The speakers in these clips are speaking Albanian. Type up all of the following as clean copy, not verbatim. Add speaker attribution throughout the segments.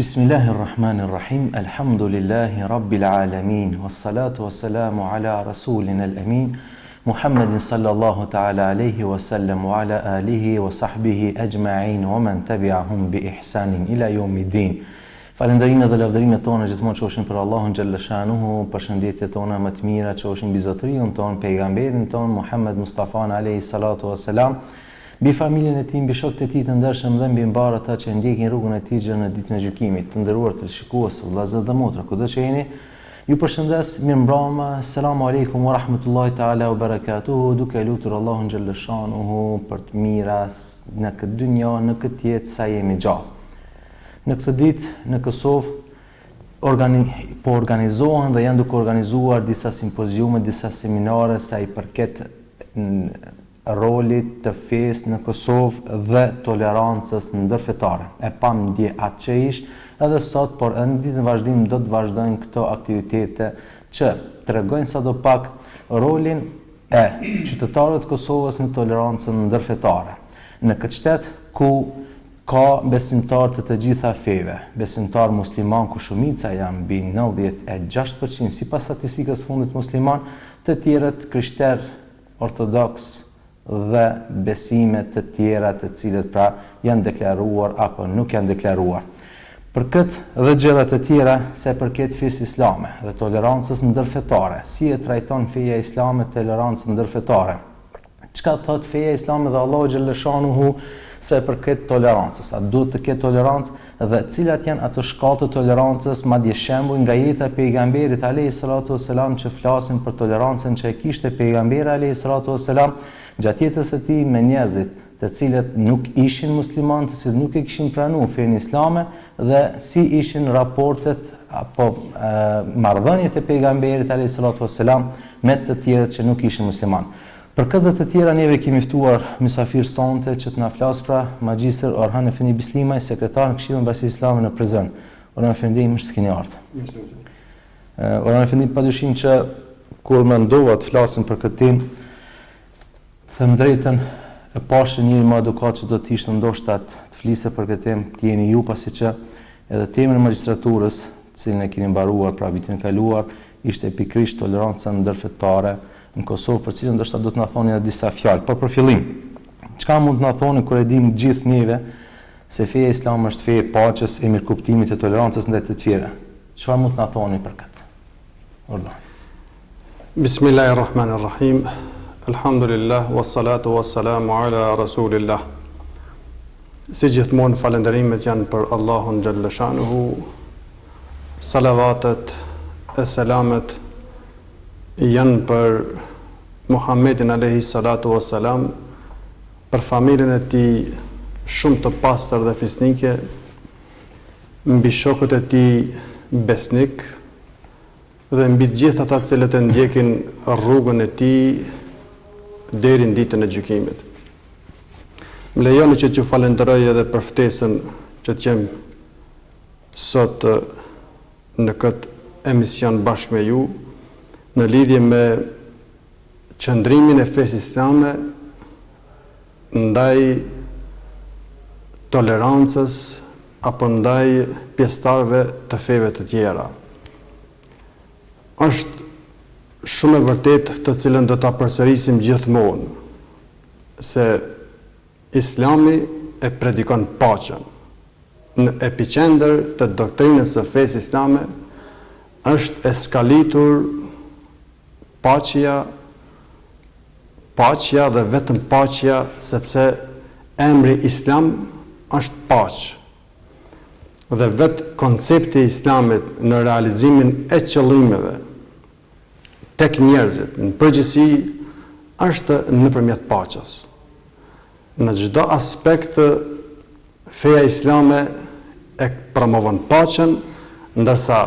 Speaker 1: Bismillahirrahmanirrahim. Alhamdulillahi rabbil alamin. Wassalatu wassalamu ala rasulina al-amin. Muhammedin sallallahu ta'ala alaihi wa sallam wa ala alihi wa sahbihi ajma'in wa man tabi'ahum bi ihsanin ila yawmiddin. Falënderimet dhe lavdërimet tona gjithmonë qofshin për Allahun xhalla shanuhu, përshëndetjet tona më të mira qofshin mbi zotëriun ton, pejgamberin ton Muhammed Mustafa alayhi salatu wassalam, mbi familjen e tij, mbi shokët e tij të ndershëm dhe mbi mbarë ata që ndjekin rrugën e tij në ditën e gjykimit. Të nderuar të shikues, vëllezër dhe motra, kudo që jeni, ju përshëndes, mirëmbrëma, selamu alaikum wa rahmatullahi ta'ala wa barakatuhu, duke lutur Allahun xhalla shanuhu për të miras në këtë dynjë, në këtë jetë sa jemi gjallë. Në këtë ditë në Kosovë po organizohen dhe janë duke organizuar disa simpoziume, disa seminare sa i përket rolit të fesë në Kosovë dhe tolerancës ndërfetare. E pam ndje atë që ish edhe sot, por në ditën vazhdim do të vazhdojnë këto aktivitete që tregojnë sadopak rolin e qytetarëve të Kosovës në tolerancën ndërfetare. Në këtë shtet ku ka besimtar të gjitha feve, besimtar musliman ku shumica janë mbi 96% sipas statistikës fundit musliman, të tjerët krishter, ortodoks dhe besime të tjera të cilët pra janë deklaruar apo nuk janë deklaruar. Për këtë dhe gjëra të tjera se përket fesë islame dhe tolerancës ndërfetare, si e trajton feja islame tolerancën ndërfetare? Çka thot feja islame dhe Allahu xhalla shanuhu se përket tolerancës? A duhet të ketë tolerancë dhe cilat janë ato shkallë të tolerancës, madje shembuj nga jeta e pejgamberit alayhi salatu wassalam që flasin për tolerancën që e kishte pejgamberi alayhi salatu wassalam gjatë jetës së tij me njerëzit të cilët nuk ishin muslimanë, të cilët nuk e kishin pranuar fenë islame dhe si ishin raportet apo marrëdhëniet e pejgamberit alayhi salatu wassalam me të tjerët që nuk ishin muslimanë. Për këtë dhe të tjera neve kemi ftuar mysafir sonte që të na flas pra magjistër Orhan Efendi Bislimaj, sekretar në Këshillin Bashkisë Islame në Prizren. Orhan Efendi, mirë se keni ardhur. Orhan Efendi, padyshim që kur mendova të flasim për këtë temë, them drejtën, e pashë njëri më edukat që do të ishte ndoshta të fliste për këtë temë, të jeni ju, pasi që edhe temën e magjistraturës, të cilën e keni mbaruar pra vitin e kaluar, ishte pikërisht toleranca ndërfetare në Kosovë, për cilën ndoshta do të na thoni edhe disa fjalë. Por për fillim, çka mund të na thoni kur e dimë gjithë neve se feja islame është fe e paqes, e mirëkuptimit, e tolerancës ndaj të tjerë? Çfarë mund të na thoni për këtë? Urdhë.
Speaker 2: Bismillahirrahmanirrahim. Alhamdulillah wassalatu wassalamu ala rasulillah. Si gjithmonë falënderimet janë për Allahun xhalla shanuhu. Salavatet e selamet janë për Muhammedin alayhi salatu wassalam, për familjen e tij shumë të pastër dhe fisnike, mbi shokët e tij besnik dhe mbi të gjithë ata të cilët e ndjekin rrugën e tij deri në ditën e gjykimit. Më lejoni që t'ju falenderoj edhe për ftesën që të jem sot në këtë emision bashkë me ju, në lidhje me qëndrimin e fesë islame ndaj tolerancës apo ndaj pjesëtarëve të feve të tjera. Është shumë e vërtetë, të cilën do ta përsërisim gjithmonë, se Islami e predikon paqen. Në epicentër të doktrinës së fesë islame është e skalitur paqja dhe vetëm paqja, sepse emri Islam është paqë. Dhe vetë koncepti islamit në realizimin e qëllimeve tek njerëzit, në përgjithësi, është nëpërmjet paqes. Në çdo aspekt feja islame e promovon paqen, ndërsa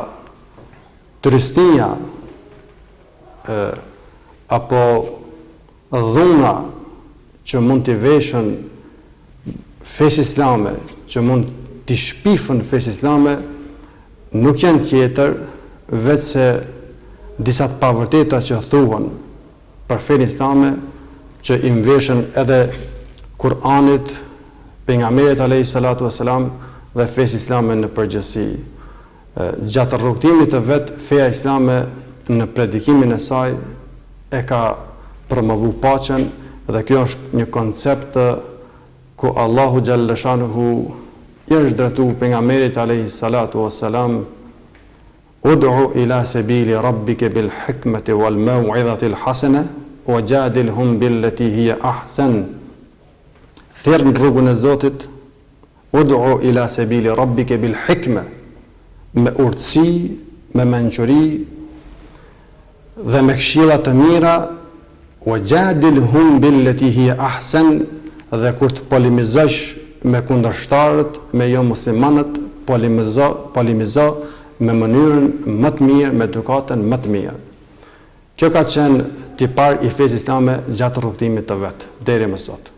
Speaker 2: turistia apo dhuna që mund t'i veshën fesë islame, që mund t'i shpifën fesë islame, nuk janë tjetër vetë se disa të pavërteta që thuhen për fenë islame, që i mveshën edhe Kur'anit, pejgamberit alayhi salatu wassalam dhe fesë islame në përgjithësi. Gjatë rrugtimit të vet, feja islame në predikimin e saj e ka promovu paqen, dhe kjo është një koncept ku Allahu xhalla shanuhu i është drejtuar pejgamberit alayhi salatu wassalam: ud'u ila sabili rabbika bil hikmati wal maw'izati al hasana wajadilhum billati hiya ahsan. Thirr në rrugën e Zotit, ud'u ila sabili rabbika bil hikma, me urtësi, me mençuri dhe me këshilla të mira, wajadilhum billati hiya ahsan, dhe kur të polemizosh me kundërshtarët, me jo muslimanët, polemizo me mënyrën më të mirë, me edukatën më të mirë. Kjo ka qenë tipar i fesë islame gjatë rrugtimit të vet deri më sot.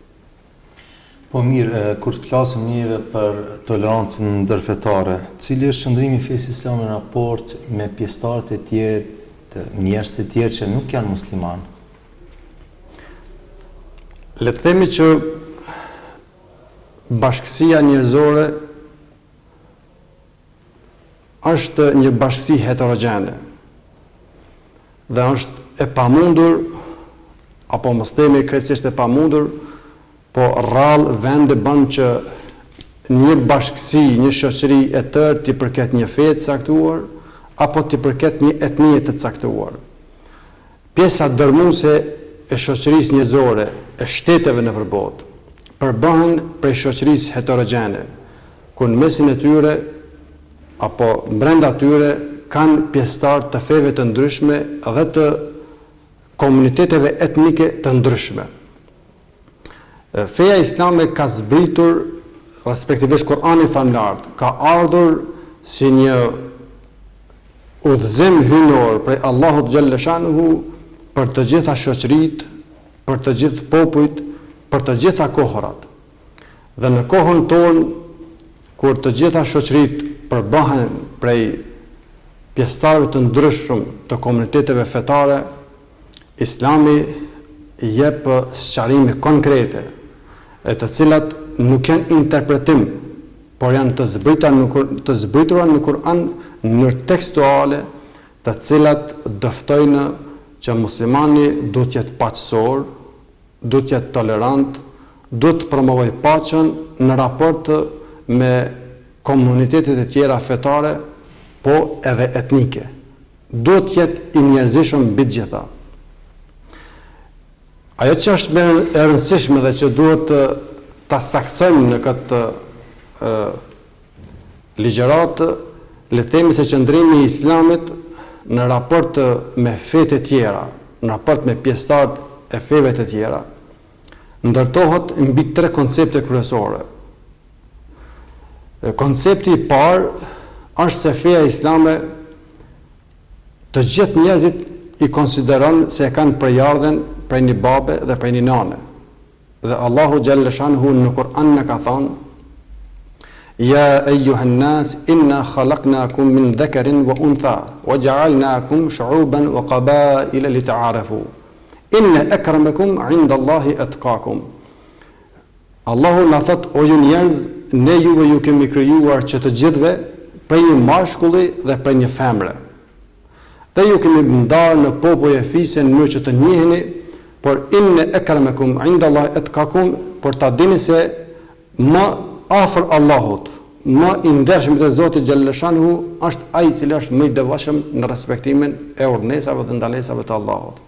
Speaker 1: Po mirë, kur të flasim njëve për tolerancën ndërfetare, cili është qëndrimi i fesë islame në raport me pjesëtarët e tjerë, të njerëz të tjerë që nuk janë muslimanë?
Speaker 2: Le të themi që bashkësia njerëzore është një bashkësi heterogjene dhe është e pamundur, apo mos themi krejtësisht e pamundur, po rrallë vende bën që një bashkësi, një shoqëri e tërë t'i përket një feje të caktuar, apo t'i përket një etnie të caktuar. Pjesa dërmuese e shoqërisë njerëzore, e shteteve në botë, përbëhen prej shoqërisë heterogjene, ku në mesin e tyre apo brenda tyre kanë pjesëtar të feve të ndryshme dhe të komuniteteve etnike të ndryshme. Feja islame ka zbritur, respektivisht Kurani famlar, ka ardhur si një udhëzim hyjnor prej Allahut xhalla shanuhu për të gjitha shoqëritë, për të gjithë popujt, për të gjitha kohërat. Dhe në kohën tonë, kur të gjitha shoqëritë përbëhen prej pjesëtarëve të ndryshëm të komuniteteve fetare, Islami jep sqarime konkrete, e të cilat nuk janë interpretim, por janë të zbritura në Kur'an në mënyrë tekstuale, të cilat dëftojnë që muslimani duhet të jetë paqësor, duhet të jetë tolerant, duhet të promovoj paqen në raport me komunitetet e tjera fetare, po edhe etnike. Duhet të jetë i njerëzishëm mbi të gjitha. Ajo që është e rëndësishme dhe që duhet ta saksojmë në këtë ligjëratë, le të themi se qëndrimi i Islamit në raport me fetë e tjera, në raport me pjesëtarët e feve të tjera, ndërtohet mbi 3 koncepte kryesore. Koncepti i parë është se feja islame të gjithë njerëzit i konsideron se e kanë përjardhen prej një babe dhe prej një nane. Dhe Allahu xhalla shanuhu në Kur'an në ka thonë: Ja ejuhan nas, inna khalaqnakum min dhakarin wa untha, wa ja'alnakum shu'uban wa qabaila li ta'arafu. Inna akramakum 'inda Allahi atqakum. Allahu na thot: o ju njerëz, ne juve ju kemi krijuar që të gjithëve prej një mashkulli dhe prej një femre. Dhe ju kemi ndarë në popull e fisë në mënyrë që të njiheni, por inna akramakum 'inda Allahi atqakum, por ta dini se më afër Allahut, më i ndershëm te Zoti xhalla shanuhu është ai i cili është më i devotshëm në respektimin e urdhënesave dhe ndalesave të Allahut.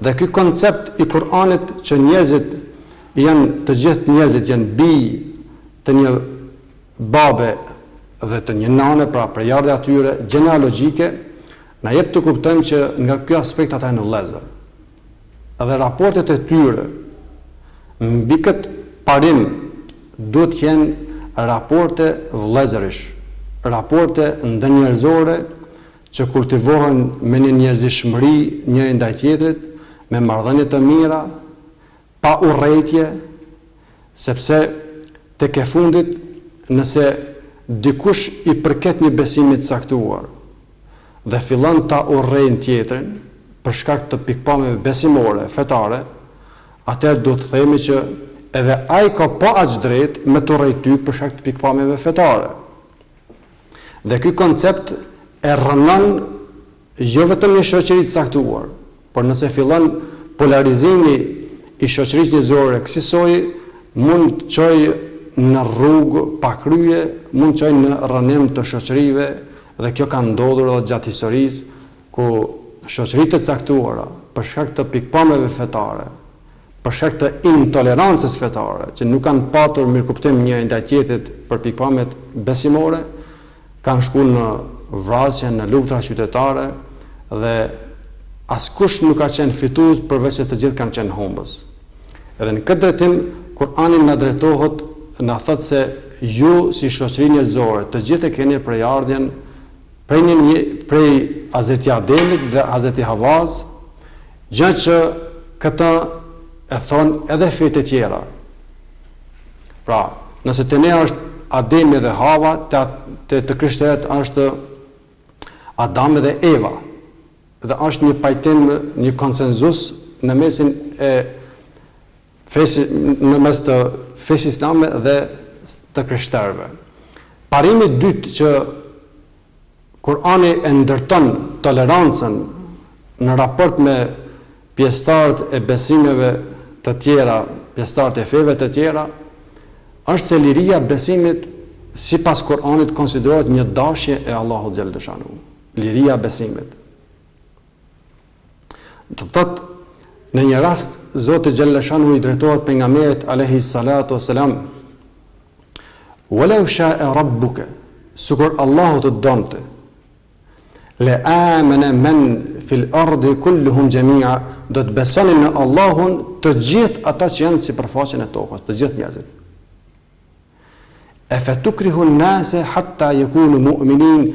Speaker 2: Dhe ky koncept i Kur'anit që njerëzit janë, të gjithë njerëzit janë bij të një babe dhe të një nane, pra përjardhja e tyre gjenealogjike, na jep të kuptojmë që nga ky aspekt ata janë vëllezër. Edhe raportet e tyre mbi këtë parim duhet të jenë raporte vëllezërish, raporte ndërnjerëzore që kultivohen me një njerëzishmëri njëri ndaj tjetrit, me marrëdhënie të mira, pa urrëtie, sepse tek e fundit, nëse dikush i përket një besimi të caktuar dhe fillon ta urrejnë tjetrin për shkak të pikpamjeve besimore, fetare, atëherë duhet të themi që edhe ai ka pa aq drejt me të rrejt ty për shkak të pikpamjeve fetare. Dhe ky koncept e rrënon jo vetëm një shoqëri të caktuar, por nëse fillon polarizimi i shoqërisë njerëzore kësaj, mund të çojë në rrugë pa krye, mund të çojë në rrënim të shoqërive, dhe kjo ka ndodhur edhe gjatë historisë, ku shoqëritë të caktuara për shkak të pikpamjeve fetare, për shkak të intolerancës fetare, që nuk kanë patur mirëkuptim njëri ndaj tjetrit për pikpamjet besimore, kanë shkuar në vrasje, në luftra qytetare, dhe askush nuk ka qenë fitues përveç se të gjithë kanë qenë humbës. Edhe në këtë drejtim, Kurani na drejtohet, na thotë se ju si shoqëri njerëzore, të gjithë e keni prejardhjen prej Hazreti Ademit dhe Hazreti Havas, gjë që këta e thonë edhe fetë e tjera. Pra, nëse të ne është Ademi dhe Hava, të krishterët është Adami dhe Eva. Dhe është një pajtim, një konsenzus në mesin e në mes të fesë islame dhe të krishterëve. Parimi dytë që Kurani e ndërton tolerancën në raport me pjesëtarët e besimeve të tjera, pjesëtarët e feve të tjera, është se liria besimit sipas Kuranit konsiderohet një dashje e Allahut xhallahu xhanu. Liria besimit. Do thotë, në një rast Zoti xhallahu xhanu i drejtohet pejgamberit alayhi salatu wasalam: "Walau sha'a rabbuka", sikur Allahu të donte, "le amana man fil ardi kulluhum jami'a", do të besonin në Allahun të gjithë ata që janë sipërfaqen e tokës, të gjithë njerëzit. "E fatukrihu an-nase hatta yakunu mu'minin",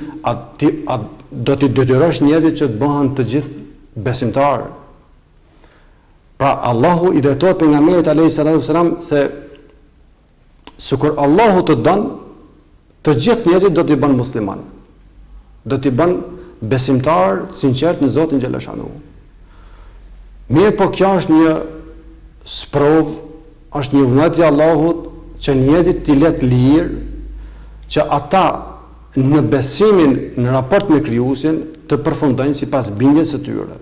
Speaker 2: do t'i detyrosh njerëzit që të bëhen të gjithë besimtarë. Pra Allahu i drejtohet pejgamberit alayhi salatu wasalam se sikur Allahu të don, të gjithë njerëzit do t'i bën musliman. Do t'i bën besimtar të sinqert në Zotin xhallahu xhanu. Mirë, po kjo është një sprov, është një vullneti i Allahut që njerëzit t'i let lirë, që ata në besimin në raport me krijuesin të përfundojnë sipas bindjes së tyre.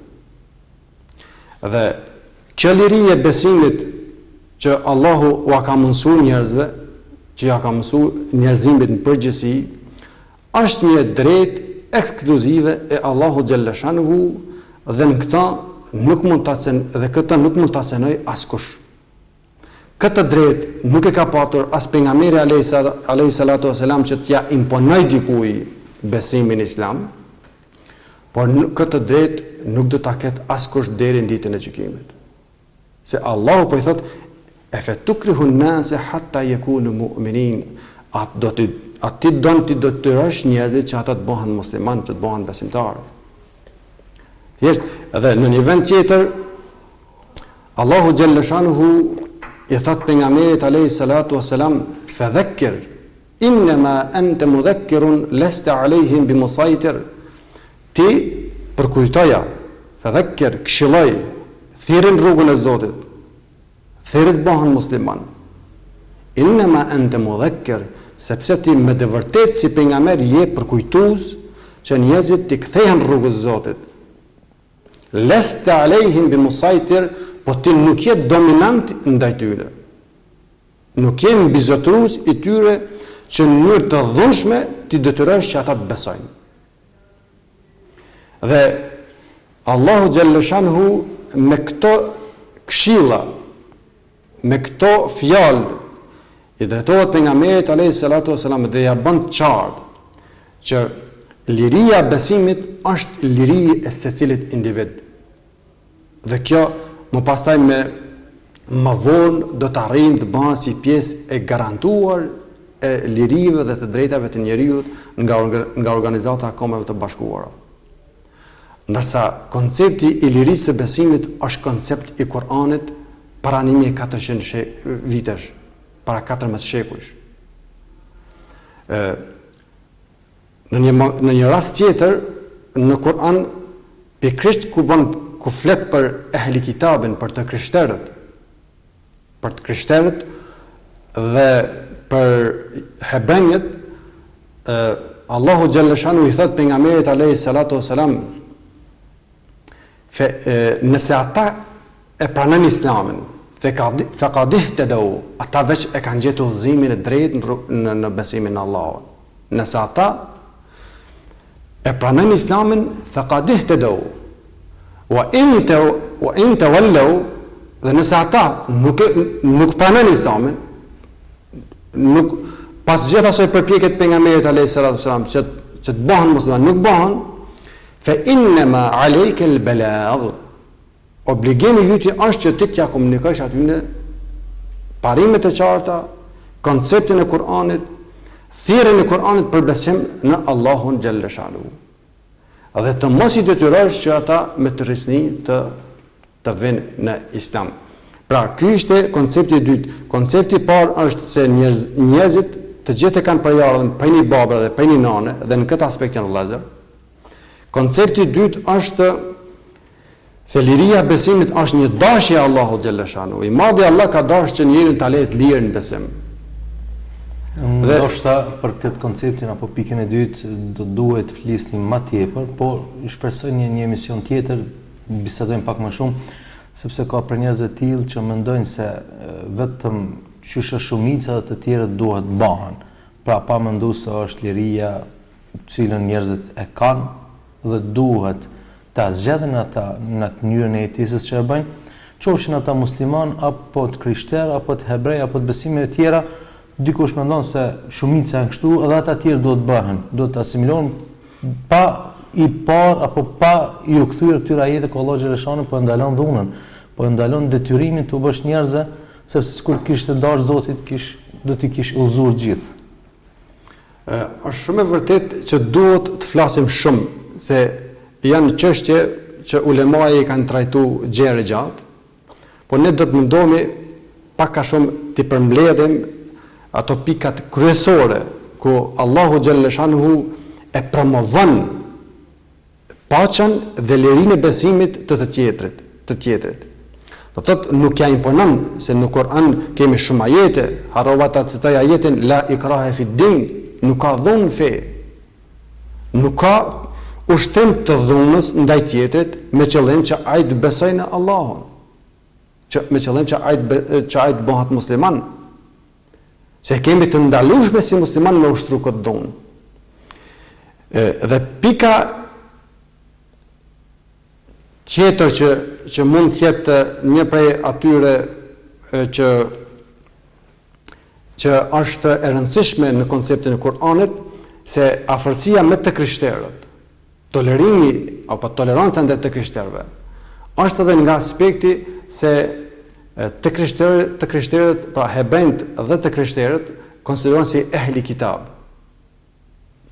Speaker 2: Dhe kjo liri e besimit që Allahu ua ka mësuar njerëzve, që ja ka mësuar njerëzimit në përgjithësi, është një drejtë ekskluzive e Allahu xhallahu xhanu, dhe në këtë nuk mund ta cenoj askush. Këtë drejtë nuk e ka patur as pejgamberi alayhi salatu wasalam që t'ja imponoj dikujt besimin islam, por këtë drejtë nuk do ta ketë askush deri në ditën e gjykimit. Se Allahu po i thot: "E fatukrihu an-nase hatta yakunu mu'minin", ti do të rrosh njerëzit që ata të bëhen musliman, që të bëhen besimtarë. Edhe në një vend tjetër, Allahu xhallahu shanuhu i thot pejgamberit alayhi salatu wasalam: "Fadhakkir innama anta mudhakkirun lasta alayhim bimusaytir", ti përkujtoja, fadhakkir, këshilloj, thirrën rrugën e Zotit, thirrët bëhen musliman. Innama anta mudhakkir, sepse ti me të vërtetë si pejgamber je përkujtues që njerëzit të kthehen rrugës së Zotit. Lasta alayhim bimusaytir, po ti nuk je dominant ndaj tyre. Nuk je mbizotrues i tyre që në mënyrë të dhunshme ti detyrosh që ata të besojnë. Dhe Allahu xhallahu xhanhu me këto këshilla, me këto fjalë, i drejtohet pejgamberit alayhi salatu wasalam dhe ja bën qartë që liria e besimit është liri e secilit individ. Dhe kjo më pastaj më vonë do të arrijmë të bëhen si pjesë e garantuar e lirive dhe të drejtave të njerëzit nga Organizata e Kombeve të Bashkuara. Ndërsa koncepti i lirisë së besimit është koncept i Kuranit para 1400 vitesh, para 14 shekujsh. Në një rast tjetër, në Kur'an, pikërisht ku flet për ehli kitabin, për të krishterët, për të krishterët dhe për hebrejët, Allahu Gjellëshanu i thot pejgamberit alayhi salatu wassalam, nëse ata e pranojnë Islamin, faqad ihtadaw, ata veç e kanë gjetur udhëzimin e drejtë në besimin në Allah. Nëse ata e pranojnë Islamin, faqad ihtadaw. Wa in tawallaw, dhe nëse ata nuk pranojnë Islamin, nuk pas gjithë asaj përpjekjet pejgamberit alayhi salatu wasalam që të bëhen musliman, nuk bëhen, fa innama alayka al-balagh. Obligimi jyti është që ti t'ja komunikosh atyne parimet e qarta, konceptin e Kur'anit, thirrjen e Kur'anit për besim në Allahun xhalla xhaluhu. Dhe të mos i detyrosh që ata me të rrisni të vinë në Islam. Pra, ky ishte koncepti i dytë. Koncepti i parë është se njerëzit të gjithë kanë përjarën prej një babe dhe prej një nane, dhe në këtë aspekt janë vëllezër. Koncepti i dytë është se liria e besimit është një dashje e Allahut xhalla xhanu. I madhi Allah ka dashur që njeriu ta lejë të lirë në besim.
Speaker 1: Dhe ndoshta për këtë konceptin apo pikën e dytë do duhet të flisnim më tepër, por shpresoj një emision tjetër bisedojmë pak më shumë, sepse ka për njerëz të tillë që mendojnë se vetëm qysh shumica dhe të tjerët duhet bëhen. Pra pa menduar se është liria cilën njerëzit e kanë dhe duhet ta zgjedhin ata në atë mënyrën e jetesës që e bëjnë, qofshin ata musliman apo të krishterë apo të hebrej apo të besimeve të tjera. Dikush mendon se shumica janë kështu, edhe ata të tjerë duhet bëhen, duhet të asimilohen pa i parë apo pa i u kthyer këtyre ajete ku Allahu xhaleshanu po ndalon dhunën, po ndalon detyrimin të u bësh njerëzve, sepse sikur kishte dashur Zoti do t'i kish udhëzuar gjithë.
Speaker 2: Është shumë e vërtetë që duhet të flasim shumë, se janë çështje që ulemai i kanë trajtuar gjerë gjatë, por ne do të mundohemi pak a shumë të përmbledhim ato pikat kryesore ku Allahu xhaleshanuhu e promovon paqen dhe lirinë e besimit të tjetrit. Do thotë nuk ja imponon, se në Kur'an kemi shumë ajete, harrova ta citoj ajetin la ikraha fi din, nuk ka dhunë fe. Nuk ka ushtrim të dhunës ndaj tjetrit me qëllim që ai të besojë në Allahun. Me qëllim që ai të bëhet musliman. Se kemi të ndalueshme si musliman me ushtru këtë dhunë. Dhe pika tjetër që mund të jetë një prej atyre që është e rëndësishme në konceptin e Kur'anit, se afërsia me të krishterët, tolerimi apo toleranca ndaj të krishterëve, është edhe nga aspekti se të krishterët, pra hebrejt dhe të krishterët, konsiderohen si ehli kitab,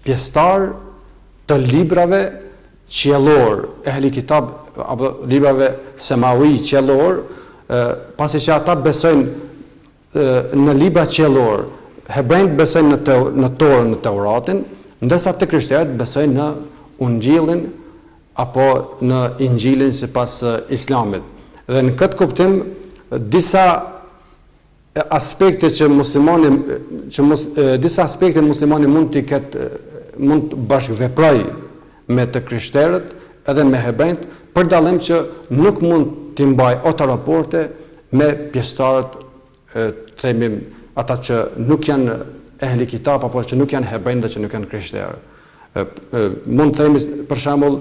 Speaker 2: pjesëtar të librave qiellor, ehli kitab apo librave semawi qiellor, pasi që ata besojnë në libra qiellor, hebrejt besojnë në Torën, në Teuratin, ndërsa të krishterët besojnë në Ungjillin apo në Injilin sipas Islamit. Dhe në këtë kuptim disa aspekte muslimani mund të bashkëveproj me të krishterët edhe me hebrejt, për dallim që nuk mund të mbaj ato raporte me pjesëtarët, themi ata që nuk janë ehli kitab apo që nuk janë hebrejt dhe që nuk janë krishterë. Mund të themi për shembull,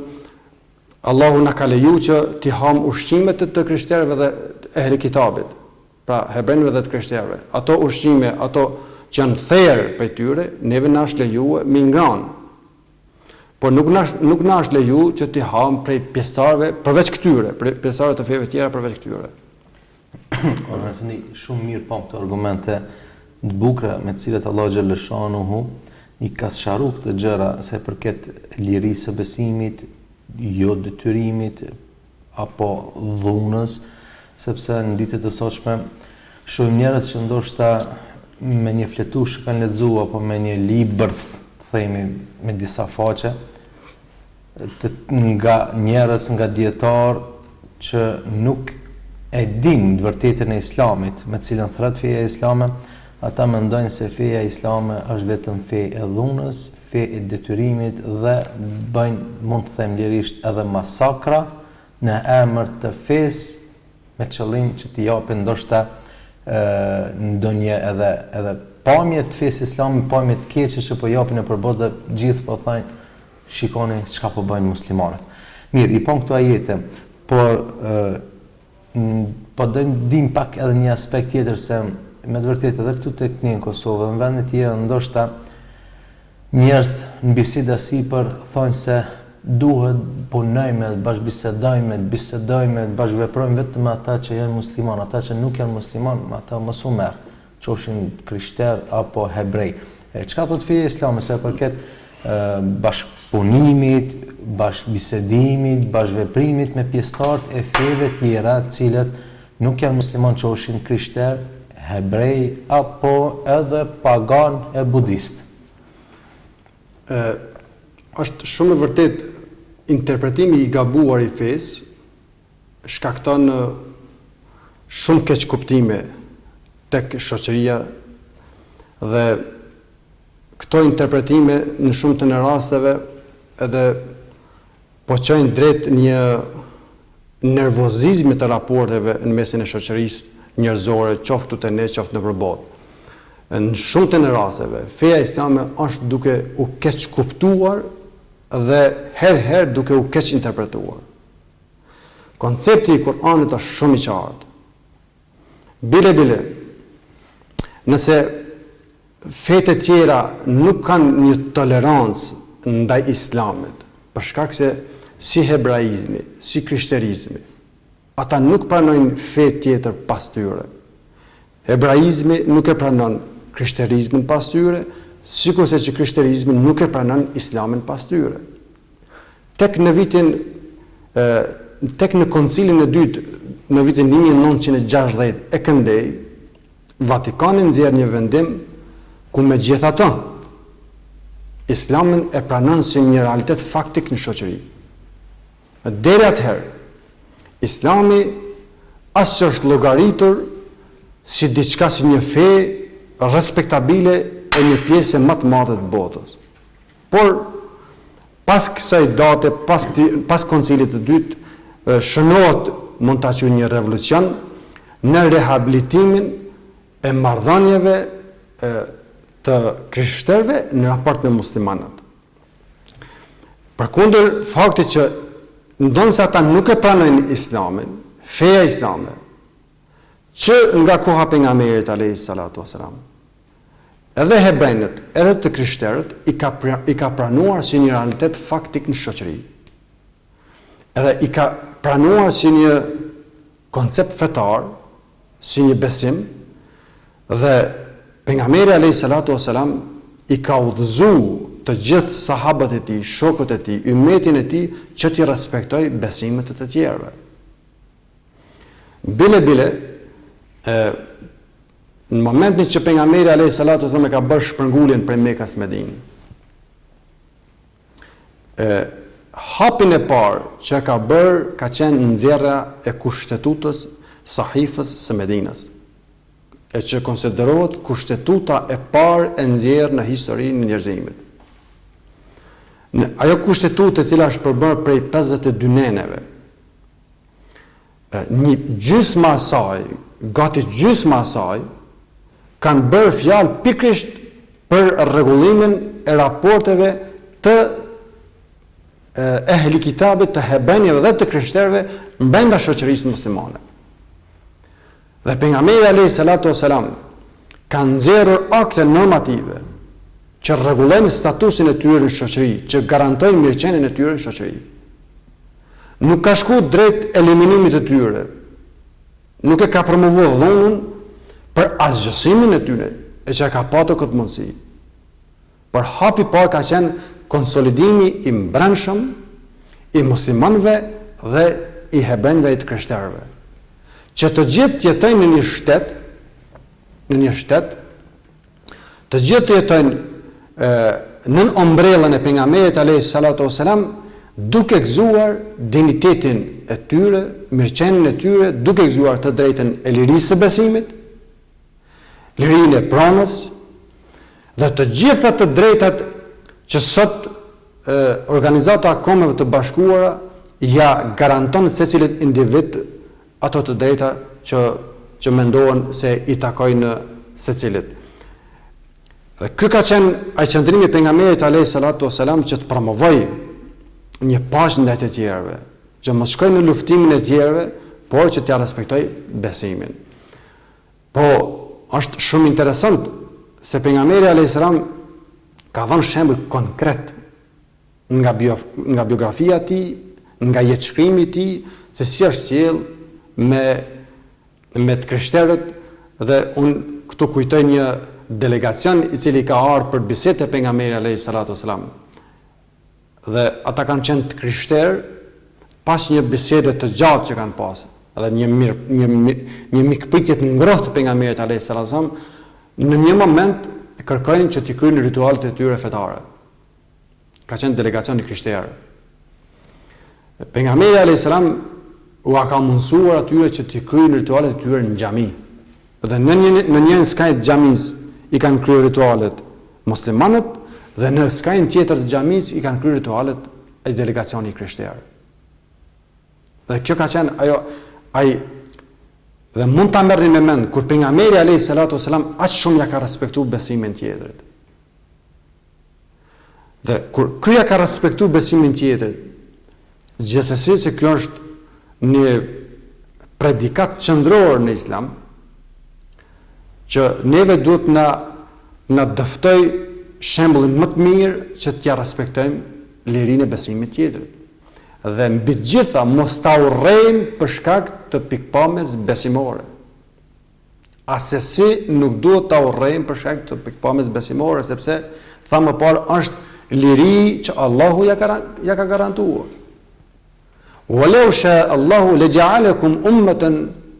Speaker 2: Allahu na ka leju që t'i ham ushqimet të krishterëve dhe ehli kitabit, pra hebrejve dhe të krishterëve. Ato ushqime, ato që janë therr prej tyre, neve na është lejuar me ngran. Por nuk na është lejuar që t'i ham prej pjesëtarëve përveç këtyre, prej pjesëtarëve të feve tjera përveç këtyre.
Speaker 1: Në fundi shumë mirë pa këto argumente të bukura me të cilat Allahu xhaleshanuhu i ka sqaruar këtë gjëra se përket lirisë së besimit, jo detyrimit apo dhunës, sepse në ditët e sotshme shohim njerëz që ndoshta me një fletush kanë lexuar apo me një libër, themi me disa faqe, nga njerëz, nga dietar që nuk e din të vërtetën e Islamit, me cilën thret feja islame, ata mendojnë se feja islame është vetëm fe e dhunës, fe e detyrimit dhe bëjnë, mund të them lirisht, edhe masakra në emër të fesë me qëllim që t'i japin ndoshta ndonjë edhe pamje të fesë islame, pamje të keqe që po japin në përbot dhe gjithë po thajnë shikoni çka po bëjnë muslimanët. Mirë, i pon këto ajete, por po dim pak edhe një aspekt tjetër se me të vërtetë edhe këtu tek ne në Kosovë, në vende të tjera ndoshta njerëz në biseda sipër thonë se duhet punojmë, bashkëbisedojmë, të bashkëveprojmë vetëm ata që janë musliman, ata që nuk janë musliman, ata mos u merr, qofshin krishterë apo hebrej. Çka thot feja islame sa përket bashkëpunimit, bashkëbisedimit, bashkëveprimit me pjesëtarët e feve tjera, të cilët nuk janë musliman, qofshin krishterë, hebrej apo edhe pagan e budist.
Speaker 2: Është shumë e vërtet interpretimi i gabuar i fesë shkakton shumë keq kuptime tek shoqëria dhe këto interpretime në shumë të rasteve edhe po çojnë drejt një nervozizmi të raporteve në mesin e shoqërisë njerëzore, qoftë te ne, qoftë nëpër botë. Në shumë të rasteve, feja islame është duke u keq kuptuar dhe herë duke u keq interpretuar. Koncepti i Kur'anit është shumë i qartë. Bile, nëse fetë tjera nuk kanë një tolerancë ndaj islamit, për shkak se si hebraizmi, si krishterizmi, ata nuk pranojnë fe tjetër pas tyre. Hebraizmi nuk e pranon krishterizmin pas tyre, sikurse që krishterizmi nuk e pranon islamin pas tyre. Tek në koncilin e dytë, në vitin 1960 e këndej, Vatikani nxjerr një vendim ku megjithatë islamin e pranon si një realitet faktik në shoqëri. Deri atëherë, islami as që është llogaritur si diçka, si një fe respektabile e një pjesë më të madhe të botës. Por pas kësaj date, pas koncilit të dytë, shënohet, mund ta quajë një revolucion në rehabilitimin e marrëdhënieve të krishterëve në raport me muslimanët. Përkundër faktit që ndonse ata nuk e pranojnë islamin, feja islame, që nga koha pejgamberit alayhis salatu wassalam, edhe hebrejët, edhe të krishterët i ka pranuar si një realitet faktik në shoqëri. Edhe i ka pranuar si një koncept fetar, si një besim, dhe pejgamberi alayhis salatu wassalam i ka udhëzuar të gjithë sahabët e tij, shokët e tij, ummetin e tij që t'i respektoj besimet e të tjerëve. Bile, në momentin që pejgamberi alayhis salatu wassalam e ka bërë shpërnguljen prej Mekës Medinë, hapin e parë që ka bërë ka qenë nxjerrja e kushtetutës Sahifës së Medinës, e që konsiderohet kushtetuta e parë e nxjerrë në historinë e njerëzimit. Ajo kushtetutë e cila është përbërë prej 52 neneve, një gjysmë asaj, gati gjysmë asaj, kanë bërë fjalë pikërisht për rregullimin e raporteve të ehli kitabit, të hebrejve dhe të krishterëve brenda shoqërisë muslimane. Dhe pejgamberi alayhis salatu wassalam ka nxjerrur akte normative që rregullojnë statusin e tyre në shoqëri, që garantojnë mirëqenien e tyre në shoqëri. Nuk ka shku drejt eliminimit të tyre, nuk e ka promovuar dhunën për asgjësimin e tyre, e që ka patur këtë mundësi. Por hapi parë ka qenë konsolidimi i mbrëmshëm i muslimanëve dhe i hebrejve të krishterëve, që të gjithë jetojnë në një shtet, të gjithë jetojnë nën ombrellën e pejgamberit alayhis salatu wassalam duke gëzuar dinitetin e tyre, mirëqenien e tyre, duke gëzuar të drejtën e lirisë së besimit, lirinë e pronës dhe të gjitha të drejtat që sot organizata e Kombeve të Bashkuara ja garanton secilit individ ato të drejta që mendohen se i takojnë secilit. Dhe ky ka qenë ai qëndrimi i pejgamberit alayhis salatu wassalam që të promovoj një pashë ndaj të tjerëve, që mos shkojnë në luftimin e tjerëve, por që t'ja respektoj besimin. Po është shumë interesant se pejgamberi alayhis salam ka dhënë shembull konkret nga biografia e tij, nga jetëshkrimi i tij, se si është sjell me të krishterët, dhe unë këtu kujtoj një delegacion i cili ka ardhur për bisedë e pejgamberit alayhis salatu wassalam. Dhe ata kanë qenë të krishterë pas një bisede të gjatë që kanë pasur, edhe një mikpritje të ngrohtë të pejgamberit alayhis salatu wassalam, në një moment kërkojnë që t'i kryejnë ritualet e tyre fetare. Ka qenë delegacion i krishterë. Pejgamberi alayhis salam u ka mundsuar atyre që t'i kryejnë ritualet e tyre në xhami. Dhe në njërin skaj të xhamis i kanë kryer ritualet muslimanët, dhe në skajin tjetër të xhamis i kanë kryer ritualet e delegacioni i krishterë. Dhe kjo ka qenë dhe mund ta merrni me mend kur pejgamberi alayhis salatu wassalam aq shumë ja ka respektuar besimin tjetrit. Dhe kur ky ja ka respektuar besimin tjetrit, gjithsesi se kjo është një predikat qendror në Islam, që neve duhet na dëftoj shembullin më të mirë që t'ja respektojmë lirinë e besimit tjetrit. Dhe mbi të gjitha mos ta urrejmë për shkak të pikpamjes besimore. Asesi nuk duhet ta urrejmë për shkak të pikpamjes besimore, sepse thamë më parë është liri që Allahu ja ka garantuar. Walau sha Allahu laja'alakum ummatan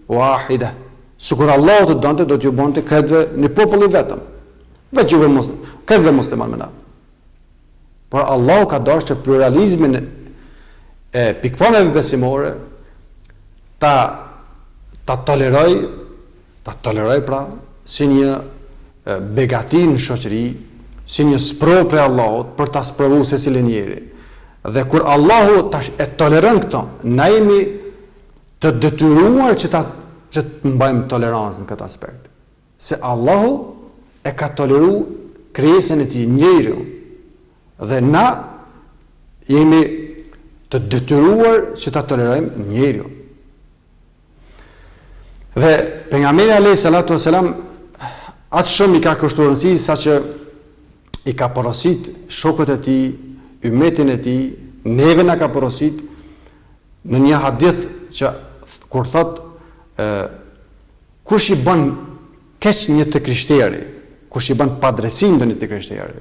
Speaker 2: wahida. Sikur Allahu të donte do t'ju bonte këtë një popull i vetëm. Veç juve këtë musliman me na. Por Allahu ka dashur që pluralizmin e pikpamjeve besimore ta toleroj pra si një begati në shoqëri, si një sprovë për Allahut për ta sprovuar secilin njeri. Dhe kur Allahu tash e toleron këto, na jemi të detyruar që të mbajmë tolerancën në këtë aspekt. Se Allahu e ka toleruar krijesën e tij, njeriu. Dhe na jemi të detyruar që ta tolerojmë njeriu. Dhe pejgamberi alayhis salatu wassalam atë shumë i ka kushtuar rëndësi saqë i ka porosit shokët e tij, ummetin e tij, neve na ka porosit në një hadith që kur thot kush i bën keq një të krishteri, kush i bën padrejti ndonjë të krishteri,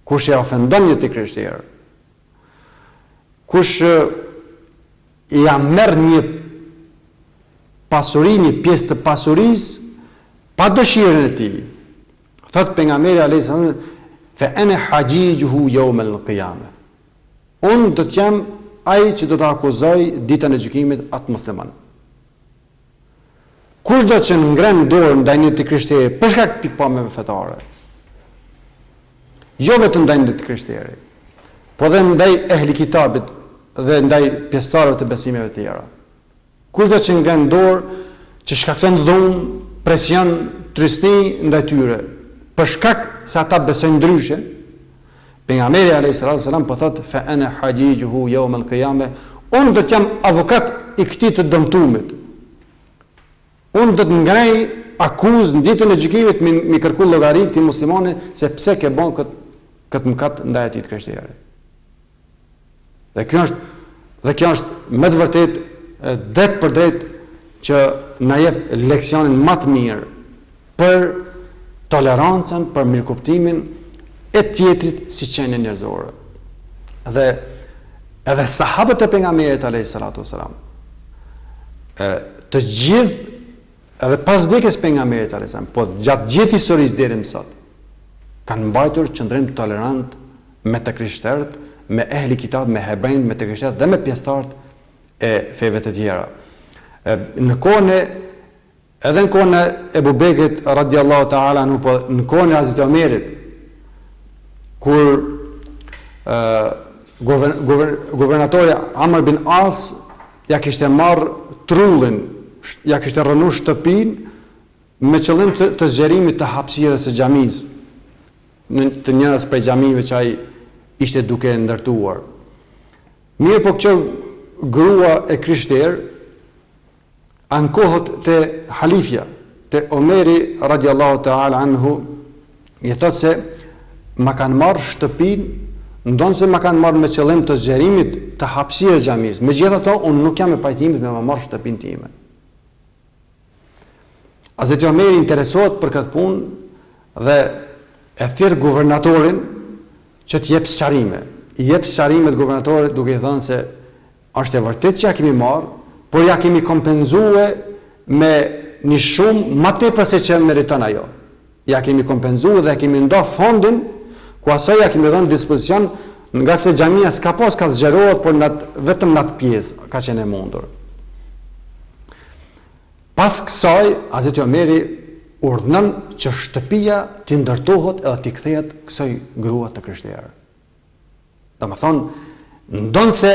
Speaker 2: kush e ofendon një të krishteri, kush ja merr një pasuri, një pjesë të pasurisë pa dëshirën e tij. Thot pejgamberi alayhis salam fa ana hajijuhu yawm al-qiyamah. Unë do të jam ai që do të akuzoj ditën e gjykimit atë musliman. Kushdo që ngren dorë ndaj një të krishteri për shkak të pikpamjeve fetare, jo vetëm ndaj një të krishteri, po dhe ndaj ehli kitabit dhe ndaj pjesëtarëve të besimeve të tjera. Kushdo që ngren dorë që shkakton dhunë, presion, trysni ndaj tyre, për shkak se ata besojnë ndryshe, pejgamberi alayhis salam po thotë fa ana hajijuhu yawm al-qiyamah, unë do të jam avokat i këtij të dëmtuar. Unë do të ngrej akuzë në ditën e gjykimit mi kërku llogari këtij muslimani se pse ke bën këtë mëkat ndaj atij të krishterit. Dhe kjo është me të vërtetë drejt për drejt që na jep leksionin më të mirë për tolerancën, për mirëkuptimin e tjetrit si qenie njerëzore. Dhe edhe sahabët e pejgamberit alayhis salatu wassalam, të gjithë edhe pas vdekjes pejgamberit alayhis salam, po gjatë gjithë historisë deri më sot, kanë mbajtur qëndrim tolerant me të krishterët me ehli kitab, me hebrejnë, me të krishterët dhe me pjesëtarët e feve të tjera. Në kohën edhe në kohën e Ebu Bekrit radiallahu ta'ala anhu, po në kohën e Hazreti Omerit, kur guvernatori Amr bin As ja kishte marrë trullin, ja kishte rënë shtëpin me qëllim të zgjerimit të hapësirës së xhamisë, të njërës prej xhamive që ai ishte duke ndërtuar. Mirë, po kjo grua e krishterë ankohet te halifja, te Omeri radiallahu ta'ala anhu, jetot se ma kanë marrë shtëpin, ndonë se ma kanë marrë me qëllim të zgjerimit të hapësirës xhamisë. Megjithatë, unë nuk jam e pajtimit me ma marrë shtëpin time. Hazreti Omeri interesohet për këtë punë dhe e thirr guvernatorin që të jep sqarime. I jep sqarimet guvernatorit duke i thënë se është e vërtet që ja kemi marrë, por ja kemi kompenzuar me një shumë më tepër se që meriton ajo. Ja kemi kompenzuar dhe ja kemi nda fondin ku asaj ja kemi dhënë dispozicion, nga se xhamia s'ka pas ka zgjerohet, por vetëm në atë pjesë ka qenë e mundur. Pas kësaj, Hazreti Omeri urdhnon që shtëpia të ndërtohet edhe të kthehet kësaj grua të krishterë. Domethënë, ndonë se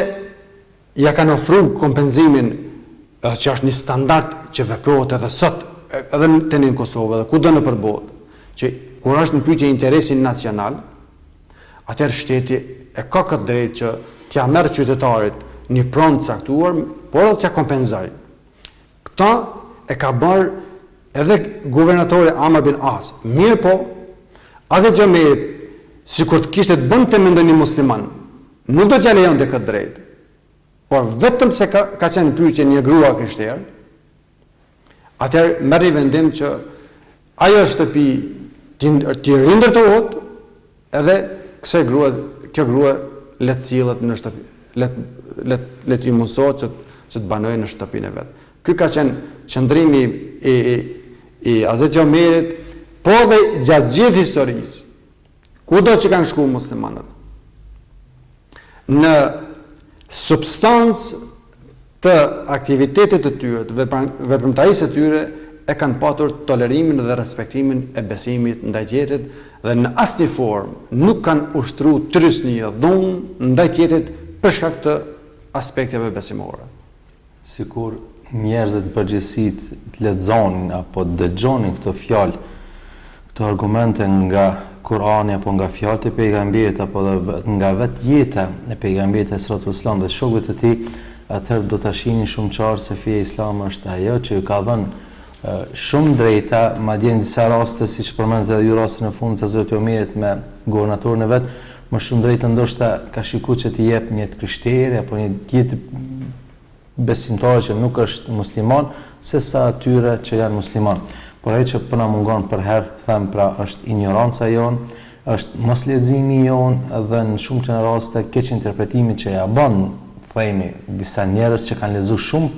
Speaker 2: ja kanë ofruar kompenzimin që është një standard që veprohet edhe sot, edhe në Kosovë, edhe kudo nëpër botë, që kur është në pyetje interesin nacional, atëherë shteti e ka këtë drejtë që t'ia merr qytetarit një pronë caktuar, por edhe t'ia kompenzoj. Këta e ka bërë edhe guvernatori Amr bin As. Mirë po, Hazreti Omeri, sikur të kishte të bënte me ndonjë musliman, nuk do t'ia lejonte këtë drejtë. Por vetëm se ka qenë pyetje një grua krishterë, atëherë merri vendim që ajo shtëpi të rindërtohet, edhe kjo grua le të sillet në shtëpi, le të mundsohet që të banojë në shtëpinë e vet. Ky ka qenë qëndrimi i Hazreti Omerit, po dhe gjatë gjithë historisë, kudo që kanë shkuar muslimanët. Në substancë të aktivitetet të tyre, të veprimtarisë të tyre, e kanë patur tolerimin dhe respektimin e besimit ndaj tjetrit dhe në asnjë formë nuk kanë ushtruar trysni e dhunë ndaj tjetrit për shkak të aspekteve besimore.
Speaker 1: Sikur njerëzit në përgjithësi të lexonin apo dëgjonin këto fjalë, këto argumente nga Kurani apo nga fjalët e pejgamberit apo nga vetë jeta e pejgamberit sallallahu alajhi wasallam dhe shokëve të tij, atëherë do ta shihnin shumë qartë se feja islame është ajo që ju ka dhënë shumë drejta, madje në disa raste, siç përmendet edhe ju rastin e fundit të Hazreti Omerit me guvernatorin e vet, më shumë drejta ndoshta ka shikuar që t'i jep një krishterë apo një tjetër besimtar që nuk është musliman, se sa atyre që janë musliman. Por ai që po na mungon për herë, them pra, është ignoranca jonë, është mos leximi jonë dhe në shumë të raste keq interpretimi që ja bën, themi, disa njerëz që kanë lexuar shumë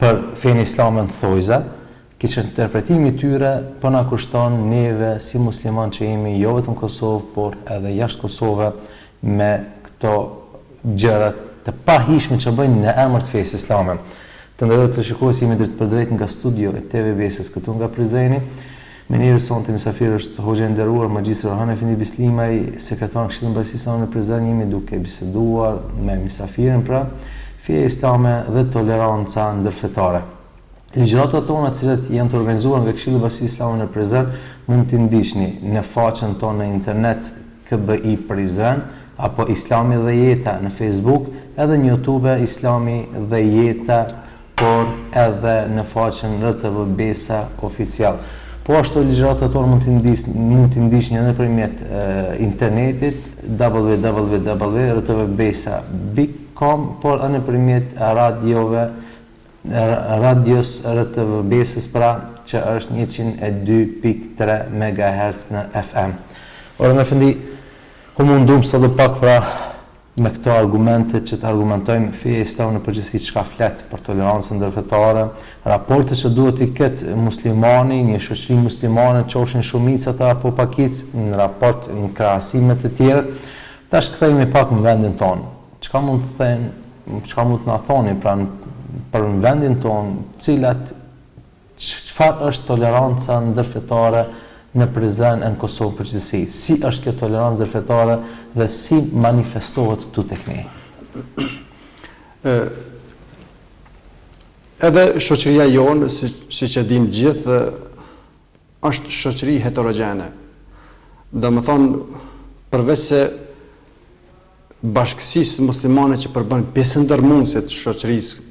Speaker 1: për fenë islame në thojza, keq interpretimi i tyre po na kushton neve si musliman që jemi jo vetëm në Kosovë, por edhe jashtë Kosovë me këto gjëra të pahishme që bëjnë në emër të fesë islame. Të nderuar të shikues, jemi drejt për drejt nga studio e TV Besës këtu nga Prizreni. Me njëri sonte mysafir është hoxha i nderuar Magjistri Orhan Efendi Bislimaj, sekretar Këshillit Mbretërisë Islame në Prizren. Jemi duke biseduar me mysafirin pra feja islame dhe toleranca ndërfetare. Ligjëratat tona, të cilat janë të organizuar nga Këshilli i Mbretërisë Islame në Prizren, mund t'i ndiqni në faqen tonë në internet KBI Prizren apo Islami dhe Jeta në Facebook, edhe në YouTube Islami dhe Jeta, por edhe në faqen RTV Besa oficial. Po ashtu ligjëratat tona mund t'i ndiqni nëpërmjet internetit www.rtvbesa.com, por edhe nëpërmjet radios RTV Besës, pra që është 102.3 MHz në FM. Orhan Efendi, u mundum sa do pak pra me këto argumente që të argumentojmë feja islame në përgjithësi çka flet për tolerancën ndërfetare, raporte që duhet i ketë muslimani, një shoqëri muslimane, qofshin shumicat apo pakicë, në raport në krahasime të tjera. Tash kthehemi pak në vendin tonë. Çka mund të thënë, çka mund të na thoni pra për vendin tonë, çfarë është toleranca ndërfetare në Prizren e në Kosovë përgjithësi? Si është kjo tolerancë ndërfetare dhe si manifestohet këtu tek ne?
Speaker 2: Edhe shoqëria jonë, siç e dim gjithë, është shoqëri heterogjene. Domethënë, përveç se bashkësisë muslimane që përbën pjesë ndërmuese të shoqërisë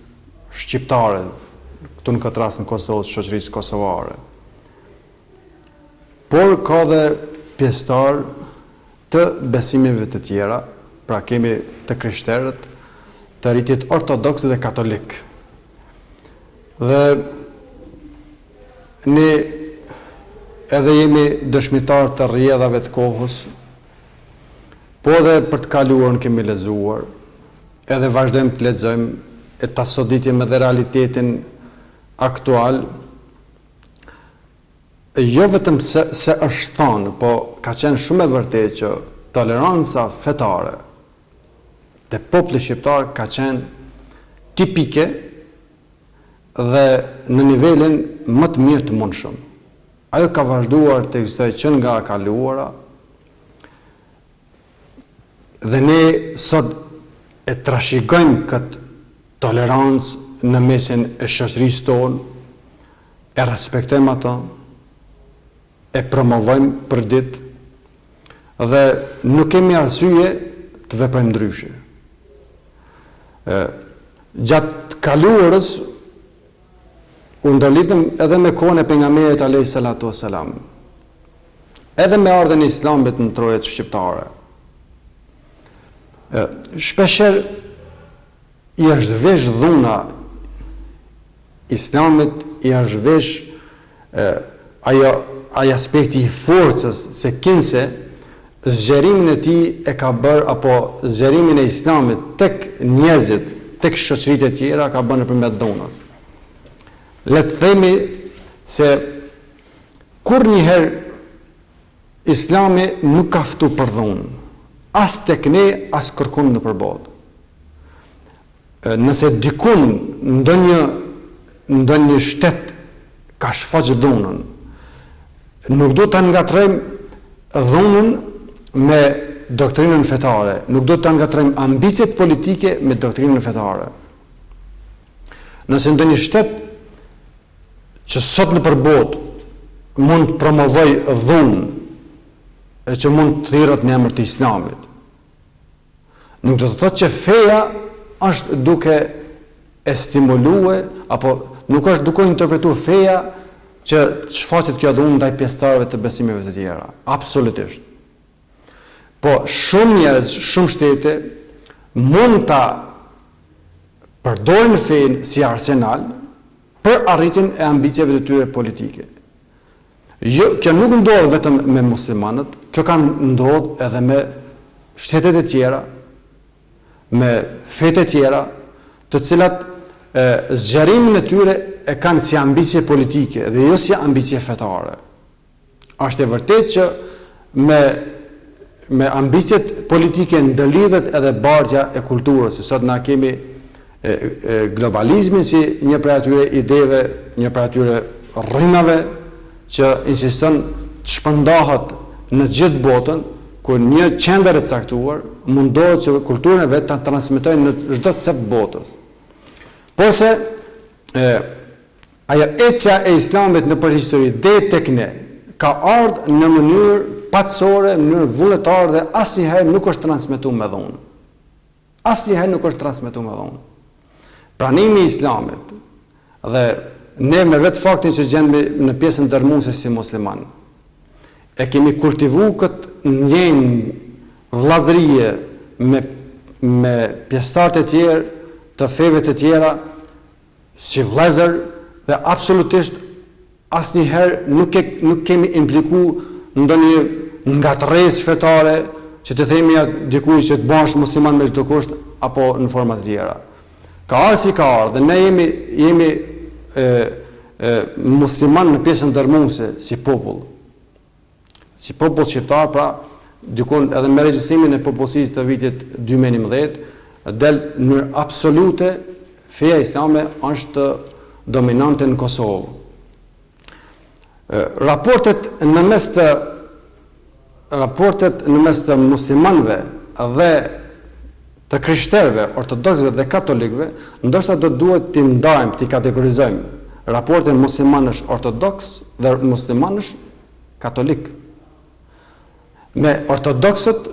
Speaker 2: shqiptare, këtu në këtë rast në Kosovë, shoqërisë kosovare. Por ka dhe pjesëtar të besimeve të tjera, pra kemi të krishterët, të rritit ortodoks dhe katolik. Dhe ne edhe jemi dëshmitar të rrjedhave të kohës, po edhe për të kaluarën kemi lexuar, edhe vazhdojmë të lexojmë e ta soditjem edhe realitetin aktual, jo vetëm se është thonë, po ka qenë shumë e vërtetë që toleranca fetare te populli shqiptar ka qenë tipike dhe në nivelin më të mirë të mundshëm. Ajo ka vazhduar të ekzistojë që nga e kaluara, dhe ne sot e trashëgojmë këtë tolerancë në mesin e shoqërisë tonë, e respektojmë ato, e promovojmë për ditë, dhe nuk kemi arsye të veprojmë ndryshe. Gjatë kaluarës u ndërlidhëm edhe me kohën e pejgamberit alayhi salatu wassalam, edhe me ardhen e Islamit në trojet shqiptare. Shpesher i është vesh dhuna Islamit, i është vesh ai aspekti i forcës, se kinse zgjerimin e tij e ka bërë, apo zgjerimin e Islamit tek njerëzit, tek shoqëritë e tjera ka bërë nëpërmjet dhunës. Le të themi se kur njëherë Islami nuk ka ftu për dhunë, as tek ne, as kërkun në përbotë. Nëse dikun ndonjë shtet ka shfaqë dhunën, nuk do të ngatrojmë dhunën me doktrinën fetare, nuk do të ngatrojmë ambicet politike me doktrinën fetare. Nëse ndonjë shtet që sot në përbot mund të promovoj dhunë, e që mund të thirrët në emër të Islamit, nuk do të thotë që feja është duke e stimulue, apo nuk është duke interpretuar feja që shfaqet kjo dhunë ndaj pjesëtarëve të besimeve të tjera. Absolutisht. Po shumë njerëz, shumë shtete mund ta përdorin fejnë si arsenal për arritjen e ambicieve të tyre politike. Jo, kjo nuk ndodh vetëm me muslimanët, kjo ka ndodhur edhe me shtetet e tjera, me fete tjera, të cilat zgjerimin e tyre e kanë si ambicie politike dhe jo si ambicie fetare. Është e vërtetë që me ambicjet politike ndëlidhet edhe bardhja e kulturës. Sot na kemi globalizmin si një prej atyre ideve, një prej atyre rrymave që insiston të shpërndahet në gjithë botën, ku një qendër e caktuar mundohet që kulturën e vet ta transmetojnë në çdo cep botës. Por se ajo ecja e Islamit në përhistori deri tek ne ka ardhur në mënyrë patësore, në mënyrë vullnetare dhe asnjëherë nuk është transmetuar me dhunë. Asnjëherë nuk është transmetuar me dhunë. Pranimi i Islamit dhe ne me vetë faktin që gjendemi në pjesën ndërmuese si musliman, e kemi kultivuar këtë ndjenjë vllazërie me pjesëtarët e tjerë të feve të tjera si vëllezër dhe absolutisht asnjëherë nuk kemi implikuar ndonjë ngatërresë fetare që të themi dikujt që të bësh musliman me çdo kusht apo në forma të tjera. Ka ardhur si ka ardhur dhe ne jemi musliman në pjesën ndërmuese si popull. Si popull shqiptar, pra dikun edhe me regjistrimin e popullsisë të vitit 2011, del në absolute feja islame është dominante në Kosovë. Raportet në mes të muslimanëve dhe të krishterëve, ortodoksëve dhe katolikëve, ndoshta do duhet t'i ndajmë, t'i kategorizojmë raportin muslimanësh ortodoks dhe muslimanësh katolik. Me ortodoksët,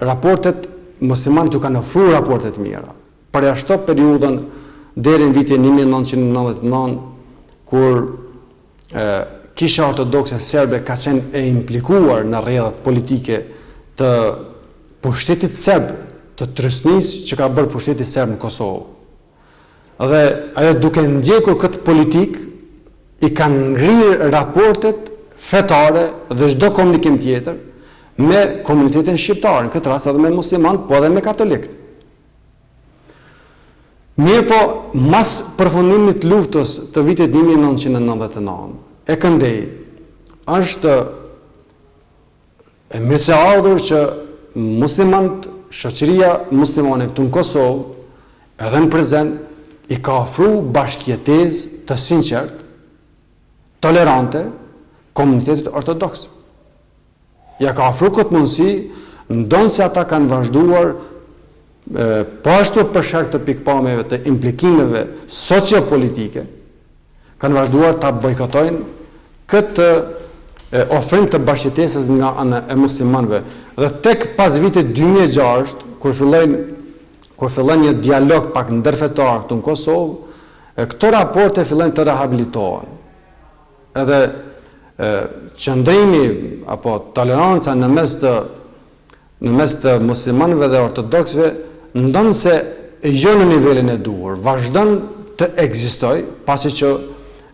Speaker 2: raportet muslimanët ju kanë ofruar raportet mira. Përjashto periudhën deri në vitin 1999, kur kisha ortodokse serbe ka qenë e implikuar në rrjedhat politike të pushtetit serb, të trysnisë që ka bërë pushteti serb në Kosovë. Dhe ajo duke ndjekur këtë politik, i kanë ngrirë raportet fetare dhe çdo komunikim tjetër me komunitetin shqiptar, në këtë rast edhe me muslimanë, po edhe me katolikët. Mirë po, mas përfundimit luftës të vitit 1999, e këndej, është e mirë se ardhur që muslimanët, shoqëria muslimane këtu në Kosovë, edhe në prezent, i ka ofruar bashkëjetesë të sinqertë, tolerante, komunitetit ortodoks. Ja ka ofruar këtë mundësi, ndonëse ata kanë vazhduar po ashtu për shkak të pikpamjeve të implikimeve sociopolitike, kanë vazhduar ta bojkotojnë këtë ofrim të bashkëjetesës nga ana e muslimanëve. Dhe tek pas vitit 2006, kur fillon një dialog pak ndërfetar këtu në Kosovë, këto raporte fillojnë të rehabilitohen. Edhe qëndrimi apo toleranca në mes të muslimanëve dhe ortodoksëve ndonëse jo në nivelin e duhur, vazhdon të ekzistojë, pasi që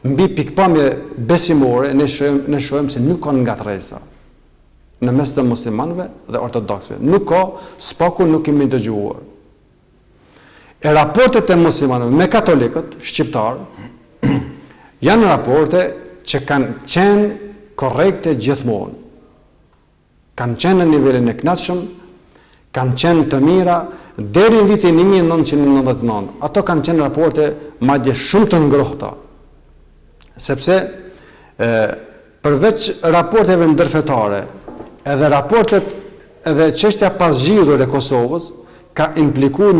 Speaker 2: mbi pikpamje besimore ne shohim se nuk ka ngatërresa në mes të muslimanëve dhe ortodoksëve. Nuk ka, spaku nuk kemi dëgjuar. E raportet e muslimanëve me katolikët shqiptarë janë raporte që kanë qenë korrekte gjithmonë. Kanë qenë në nivelin e kënaqshëm, kanë qenë të mira deri në vitin 1999. Ato kanë qenë raporte madje shumë të ngrohta. Sepse përveç raporteve ndërfetare, edhe raportet edhe çështja pasgjidhur e Kosovës ka implikuar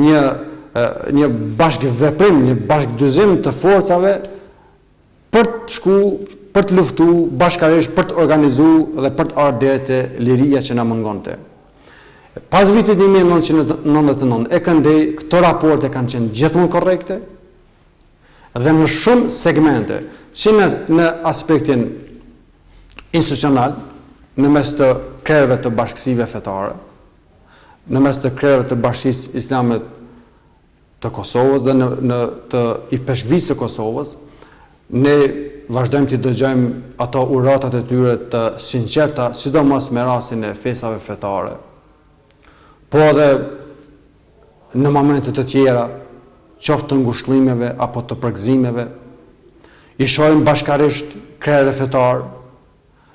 Speaker 2: një bashkëveprim, një bashkëdyzim të forcave për të luftuar bashkërisht, për të organizuar dhe për të ardhur deri te liria që na mungonte. Pas vitit 1999, e këndej, këto raporte kanë qenë gjithmonë korrekte dhe në shumë segmente, që në aspektin institucional, në mes të krerëve të bashkësive fetare, në mes të krerëve të bashkisë islame të Kosovës dhe të i peshkvisë të Kosovës, ne vazhdojmë të dëgjojmë ato uratat e tyre të sinqerta, sidomos me rastin e festave fetare. Po edhe në momente të tjera, qoftë të ngushëllimeve apo të përgëzimeve, i shohim bashkarisht krerë fetar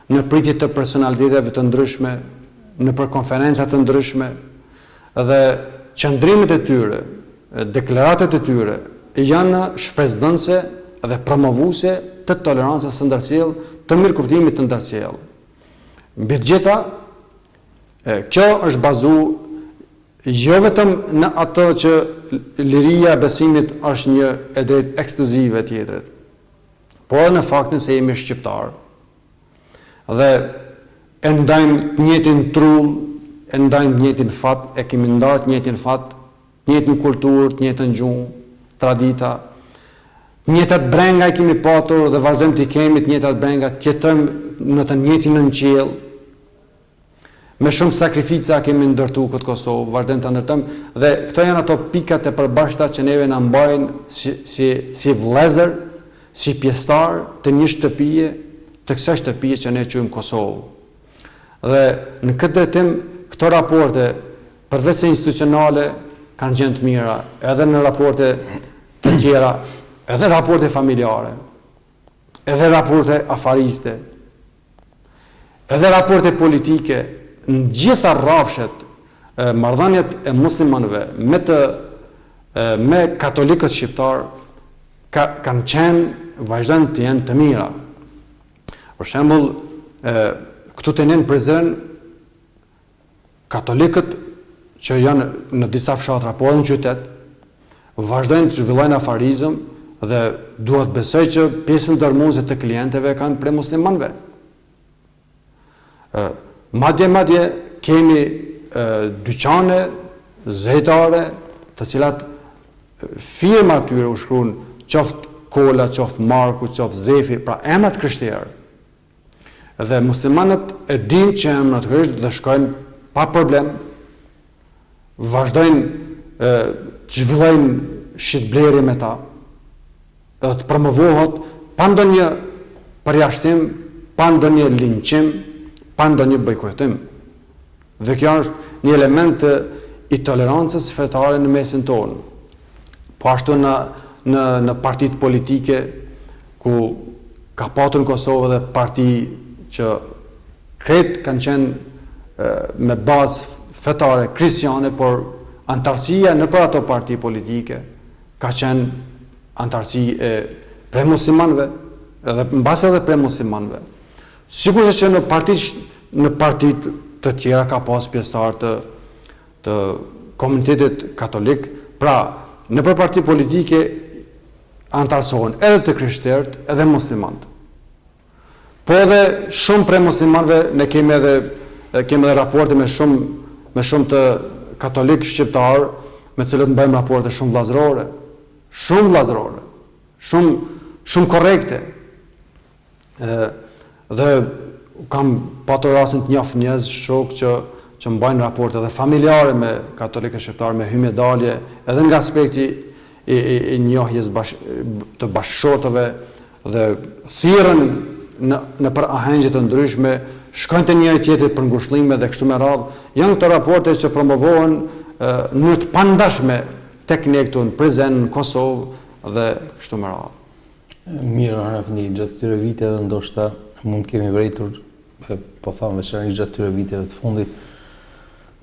Speaker 2: në pritje të personaliteteve të ndryshme, në për konferencat të ndryshme, dhe qëndrimet e tyre, deklaratet e tyre, janë shpresdhënëse dhe promovuese të tolerancës së ndërsjellë, të mirëkuptimit të ndërsjellë. Mbi të gjitha, kjo është bazuar jo vetëm në atë që liria e besimit është një e drejtë ekskluzive tjetrit, por në faktin se jemi shqiptarë dhe e ndajmë njëjtin trull, e ndajmë njëjtin fat, e kemi ndarë njëjtin fat, njëjtin kulturë, njëjtin gjuhë, tradita, njëjtat brenga i kemi patur dhe vazhdojmë t'i kemi të njëjtat brenga, të jetojmë në të njëjtin nënqiell. Me shumë sakrifica kemi ndërtu këtë Kosovë, vazhdojmë të ndërtojmë, dhe këto janë ato pikat e përbashkëta që neve na mbajnë si vëllezër, si pjesëtar të një shtëpie, të kësaj shtëpie që ne quajmë Kosovë. Dhe në këtë drejtim, këto raporte, përveç se institucionale, kanë qenë të mira, edhe në raporte të tjera, edhe raporte familjare, edhe raporte afariste, edhe raporte politike, në gjitha rrafshet, marrëdhëniet e muslimanëve me katolikët shqiptar kanë qenë vazhdojnë të jenë të mira. Për shembull, këtu të në Prizren, katolikët që janë në disa fshatra, po edhe në qytet, vazhdojnë të zhvillojnë afarizëm dhe duhet besoj që pjesën dërmuese të klientëve kanë prej muslimanëve. Madje kemi dyqane, zejtare, të cilat firma atyre u shkruan qoftë Kola, qoftë Marku, qoftë Zefi, pra emrat krishterë. Dhe muslimanët e dinë që emrat krishterë dhe shkojnë pa problem, vazhdojnë të zhvillojnë shitblerje me ta, dhe të promovohet pa ndonjë përjashtim, pa ndonjë linqim, pa ndonjë bojkotim. Dhe kjo është një element i tolerancës fetare në mesin tonë. Po ashtu në partitë politike, ku ka patur në Kosovë dhe parti që kretë kanë qenë me bazë fetare kristiane, por antarësia në për ato parti politike ka qenë antarësi e prej muslimanëve, edhe në base edhe prej muslimanëve. Sigurisht që në partit të tjera ka pas pjesëtar të komunitetit katolik, pra në për parti politike antarësohen edhe të krishterët edhe muslimanët. Po edhe shumë prej muslimanëve ne kemi edhe raporte me shumë të katolik shqiptar, me cilët në bëjmë raporte shumë vllazërore, shumë korekte. Dhe kam patur rastin të njoh njerëz shok që mbajnë raporte dhe familjare me katolikë shqiptar, me hymje dalje, edhe nga aspekti i njohjes të bashkëshortëve dhe thirrën në për ahengje të ndryshme, shkojnë të njëri tjetrit për ngushëllime dhe kështu me radhë. Janë këto raporte që promovohen në të pandashme tek ne këtu në Prizren, në Kosovë dhe kështu me radhë.
Speaker 1: Mirë, Arafni, gjatë këtyre viteve ndoshta mund kemi vërejtur, po thamë veçanërisht gjatë këtyre viteve të fundit,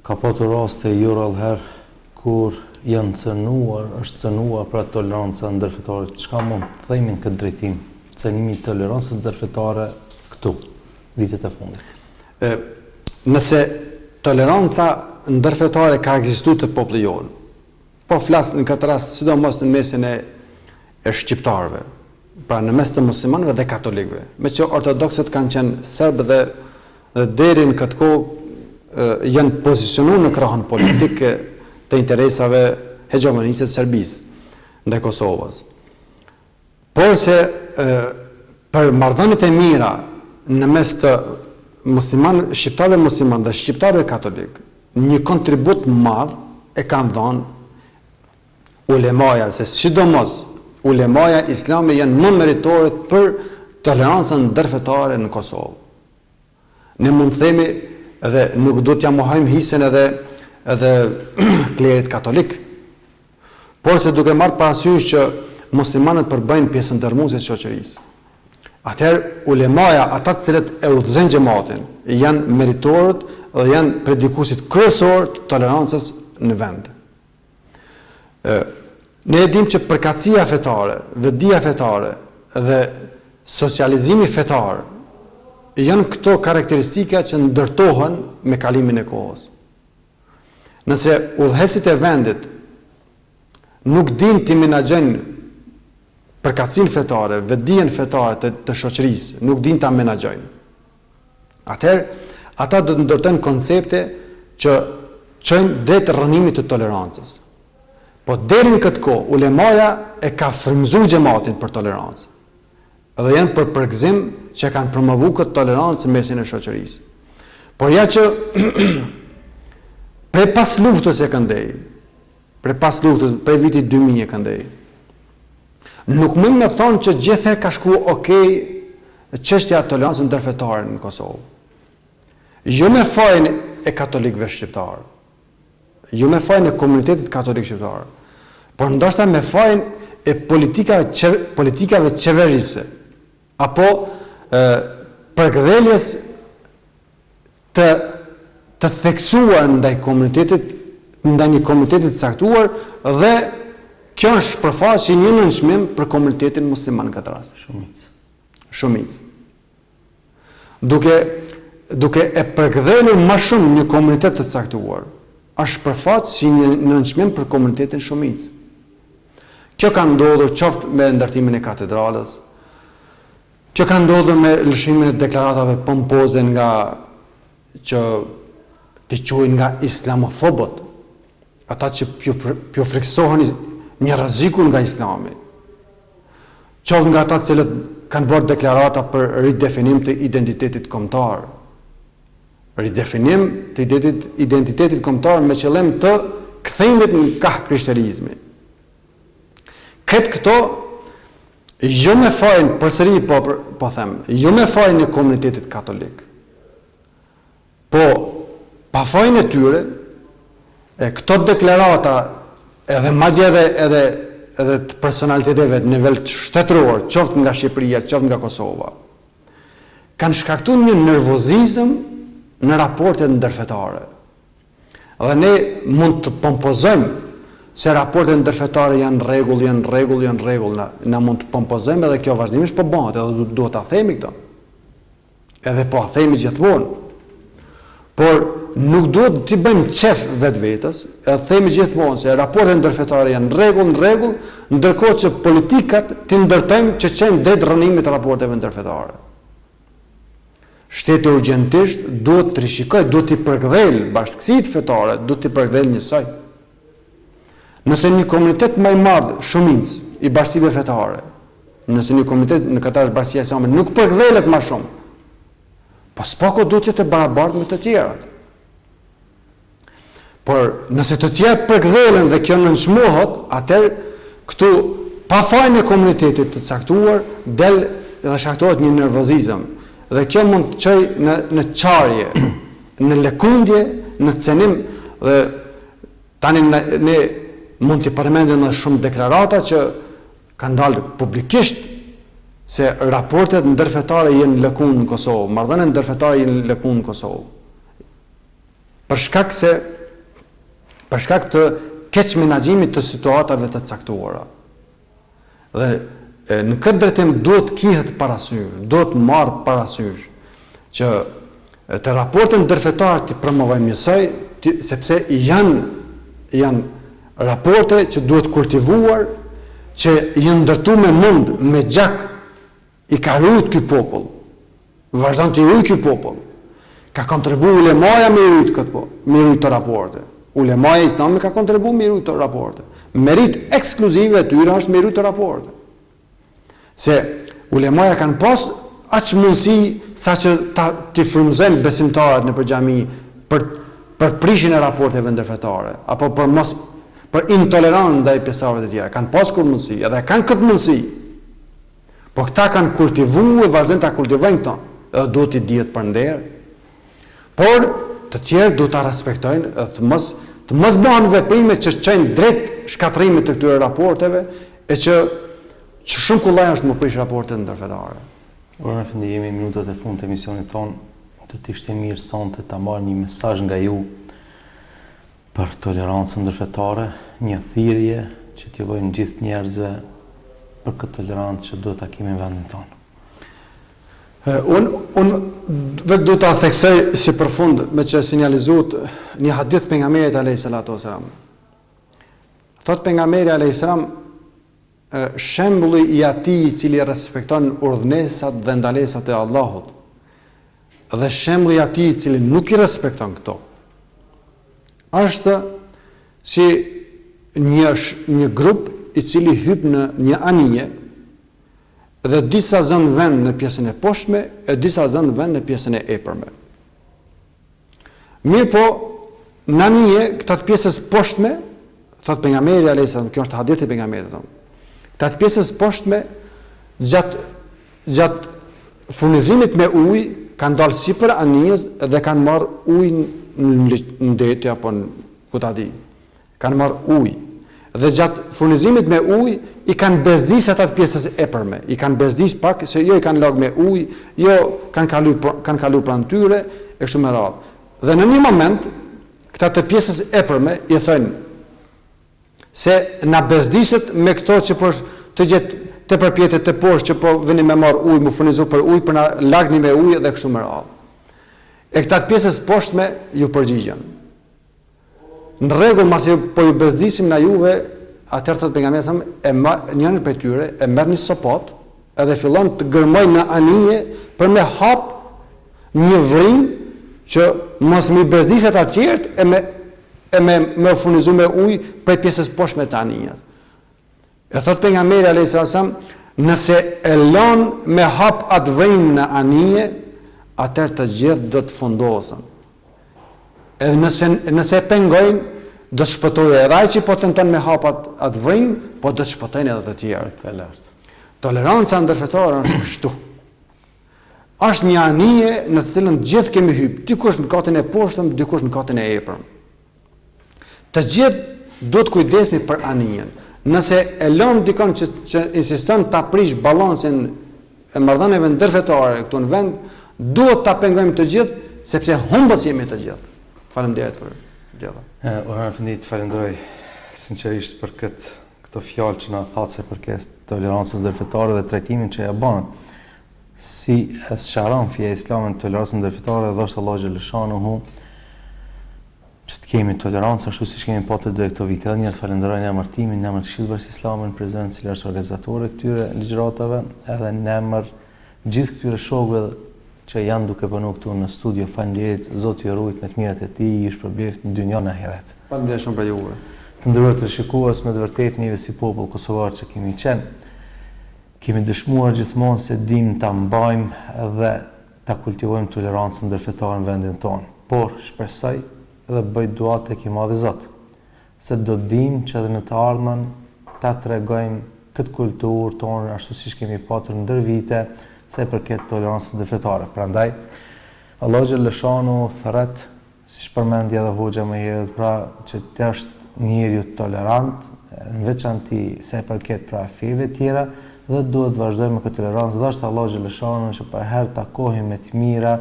Speaker 1: ka patur raste jo rrallëherë kur është cënuar pra toleranca ndërfetare. Çka mund të themi në këtë drejtim, cënimi i tolerancës ndërfetare këtu, vitet e fundit?
Speaker 2: Nëse toleranca ndërfetare ka ekzistuar të popullit jonë, po flas në këtë rast sidomos në mesin e shqiptarëve, pra në mes të muslimanëve dhe katolikëve, me që ortodoksët kanë qenë serbë dhe deri në këtë kohë janë pozicionuar në krahun politik të interesave hegemonisë të Serbisë ndaj Kosovës. Por se për marrëdhëniet e mira në mes të shqiptarëve musliman dhe shqiptarëve katolik, një kontribut madh e kanë dhënë ulemaja, se sidomos ulemaja islame janë më meritorët për tolerancën ndërfetare në Kosovë. Ne mund të themi, edhe nuk do t'ja mohojmë hisen edhe klerit katolik, por se duke marrë parasysh që muslimanët përbëjnë pjesën dërmuese të shoqërisë. Atëherë ulemaja, ata të cilët e udhëzojnë xhamatin, janë meritorët dhe janë predikuesit kryesor të tolerancës në vend. Ne e dimë që përkatësia fetare, vetdia fetare dhe socializimi fetar janë këto karakteristika që ndërtohen me kalimin e kohës. Nëse udhëheqësit e vendit nuk dinë të menaxhojnë përkatësinë fetare, vetdijen fetare të shoqërisë, nuk dinë ta menaxhojnë, atëherë ata do të ndërtojnë koncepte që çojnë drejt rrënimit të tolerancës. Po deri në këtë kohë, ulemaja e ka frymëzuar xhamatin për tolerancë. Edhe janë për përgëzim që kanë promovuar këtë tolerancë në mesin e shoqërisë. Por ja që prej pas luftës e këndej, prej vitit 2000 e këndej, nuk mund me thonë që gjithë ka shku okej çështja e tolerancës ndërfetare në Kosovë. Jo me fajin e katolikëve shqiptarë, jo me fajin e komunitetit katolik shqiptar, por ndoshta me fajin e politikave qeverise, apo përkëdheljes të theksuar ndaj një komunitetit caktuar dhe kjo është shpërfaqë një nënçmim për komunitetin musliman në këtë rast. Shumicë. Duke e përkthyer më shumë një komunitet të caktuar, është shpërfaqë si një nënçmim për komunitetin shumicë. Kjo ka ndodhur qoftë me ndërtimin e katedralës, kjo ka ndodhur me lëshimin e deklaratave pompoze që të quajnë nga islamofobët, ata që pjo friksohen një rreziku nga Islami. Qoftë nga ata cilët kanë bërë deklarata për ridefinim të identitetit kombëtar. Ridefinim të identitetit kombëtar me qëllim të kthimit nga krishterizmi. Këtë këto jo me fajin përsëri po them, jo me fajin e komunitetit katolik. Po pa fajin e tyre, këto deklarata edhe madje edhe të personaliteteve në nivel shtetëror, qoftë nga Shqipëria, qoftë nga Kosova, kanë shkaktuar një nervozizëm në raportet ndërfetare. Dhe ne mund të pompozojmë se raportet ndërfetare janë rregull, na mund të pompozojmë edhe kjo vazhdimisht po bëhet, edhe duhet ta themi këtë. Edhe po themi gjithmonë. Por nuk duhet t'i bëjmë qef vetvetes, edhe themi gjithmonë se raportet ndërfetare janë në rregull, ndërkohë që politikat t'i ndërtojmë që qenë det rënimit të raporteve ndërfetare. Shteti urgjentisht duhet të rishikojë, duhet t'i përkthejë bashkësitë fetare, duhet t'i përkthejë njësoj. Nëse një komunitet më i madh shumicë i bashkësive fetare, nëse një komunitet në këtë është bashkësia islame nuk përkthehet më shumë, po s'pako duhet të barabartë me të tjerat. Por nëse të tjerat përkthehen dhe kjo nënçmohet, atëherë këtu pa fajin e komunitetit të caktuar del dhe shkaktohet një nervozizëm. Dhe kjo mund të çojë në çarje, në lëkundje, në cenim dhe tani ne mund të përmendim edhe shumë deklarata që kanë dalë publikisht se raportet ndërfetare janë lëkundë në Kosovë, marrëdhëniet ndërfetare janë lëkundë në Kosovë. Për shkak të keq menaxhimit të situatave të caktuara. Dhe në këtë drejtim duhet kihet parasysh, duhet marrë parasysh që të raportet ndërfetare të promovojmë njësoj, sepse janë raporte që duhet kultivuar, që janë ndërtuar me mund, me gjak, i ka rujt ky popull, vazhdon të rujt ky popull. Ka kontribuar ulemaja me rujt të raporte. Ulemaja islame ka kontribuar me rujt të raporte. Merit ekskluzive e tyre është me rujt të raporte. Se ulemaja kanë pas aq mundësi sa që t'i frymëzojnë besimtarët në xhami për prishjen e raporteve ndërfetare, apo për intolerancë ndaj pjesëtarëve të tjerë. Kanë pas këtë mundësi, edhe kanë këtë mundësi. Po këta kanë kultivuar, vazhdojnë ta kultivojnë këto, edhe duhet t'i dihet për nder. Por të tjerë duhet ta respektojnë, të mos bëhen veprime që çojnë drejt shkatrimit të këtyre raporteve e që shumë kollaj është më prish raportet ndërfetare.
Speaker 1: Në fillim jemi në minutat e fundit të emisionit tonë, do të ishte mirë sonte ta marrë një mesazh nga ju për tolerancën ndërfetare, një thirrje që t'ju bëjnë gjithë njerëzve për këtë tolerancë që duhet ta kemi në vendin tonë.
Speaker 2: Unë vetë du ta theksoj si përfund me që sinjalizuat një hadith pejgamberit alayhis salatu wasalam. Thot pejgamberi alayhis salam, shembulli i atij i cili respekton urdhnesat dhe ndalesat e Allahut dhe shembulli i atij i cili nuk i respekton këto është si një grup i cili hyp në një anije dhe disa zënë vend në pjesën e poshtme e disa zënë vend në pjesën e epërme. Mirë po, në anije, këtat pjesës poshtme, thot pejgamberi alayhis salam, kjo është hadithi pejgamberit, këtat pjesës poshtme gjatë furnizimit me ujë kanë dalë sipër anijes dhe kanë marrë ujë në deti apo në kutadi. Kanë marrë ujë. Dhe gjatë furnizimit me ujë i kanë bezdis atat pjesës epërme. I kanë bezdis pak se jo i kanë lagë me ujë, jo kanë kalu pranë tyre e kështu me radhë. Dhe në një moment, këta të pjesës epërme i thënë se na bezdiset me këto që po të gjetë të përpjetet të poshtë që po vini me marë ujë, mu furnizu për ujë, për na lagni me ujë dhe kështu me radhë. E këta të pjesës poshtme ju përgjigjen. Në rregull, masi po ju bezdisim na juve, atëherë të pejgamberi sa njëri prej tyre e merr një sopot edhe fillon të gërmoj në anije për me hap një vrim që mos më bezdiset atë tjerë e me furnizu me ujë prej pjesës poshtme të anijes. E thot pejgamberi alayhis salam, nëse e lën me hap atë vrim në anije, atëherë të gjithë do të fundosen. Edhe nëse e pengojnë, do të shpëtojë edhe ai që po tenton me hap atë vrim, po do të shpëtojnë edhe të tjerë. Toleranca ndërfetare është kështu. Është një anije në të cilën gjithë kemi hyrë, dikush në katin e poshtëm, dikush në katin e epërm. Të gjithë duhet të kujdesemi për anijen. Nëse e lëm dikon që insiston ta prish ballancin e marrëdhënieve ndërfetare këtu në vend, duhet ta pengojmë të gjithë, sepse humbës jemi të gjithë. Faleminderit për gjitha.
Speaker 1: Ora Efendi, të falenderoj sinqerisht për këto fjalë që na thatë se përket tolerancës ndërfetare dhe trajtimin që ja bën. Si sqaron feja islame tolerancën ndërfetare dhe është Allahu xhaleshanuhu që të kemi tolerancë ashtu siç kemi pa të drejtë këto vite. Edhe një herë falenderoj në emër timin, në emër të Këshillës Islame në prezencë cila është organizatore këtyre ligjëratave, edhe në emër gjithë këtyre shokëve që janë duke punuar këtu në studio. Faleminderit, Zoti ju rujt me të mirat e tij, ju shpërbleft në dynjën e ahiret.
Speaker 2: Faleminderit shumë për juve.
Speaker 1: Të nderuar të shikues, me të vërtetë neve si popull kosovar që kemi qenë, kemi dëshmuar gjithmonë se dim ta mbajmë dhe ta kultivojmë tolerancën ndërfetare në vendin tonë. Por shpresoj dhe bëj dua tek i Madhi Zot, se do dim që edhe në të ardhmen ta tregojmë këtë kulturë tonë ashtu siç kemi patur ndër vite se përket tolerancës ndërfetare. Prandaj Allahu xhaleshanuhu thret, siç përmendi edhe hoxha më herët, pra që të është njeriu tolerant, në veçanti se përket pra feve tjera, dhe duhet vazhdojmë me këtë tolerancë. Dhe është Allahu xhaleshanuhu që për herë takohemi me të mira,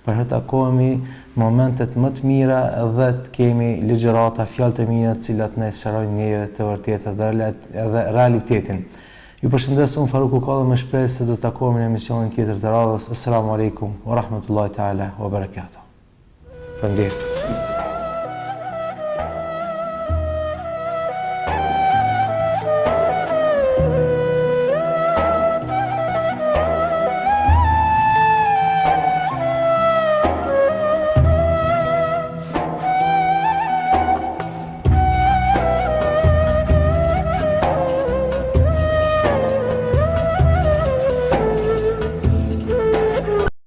Speaker 1: për herë takohemi momentet më të mira dhe të kemi ligjërata, fjalë të mira të cilat ne sqarojnë neve të vërtetë dhe realitetin. Ju përshëndes, unë Faruku Kallë, me shpresë se do të takohemi në emisionin tjetër të radhës. Assalamu alaikum wa rahmatullahi ta'ala wa barakatuh. Faleminderit.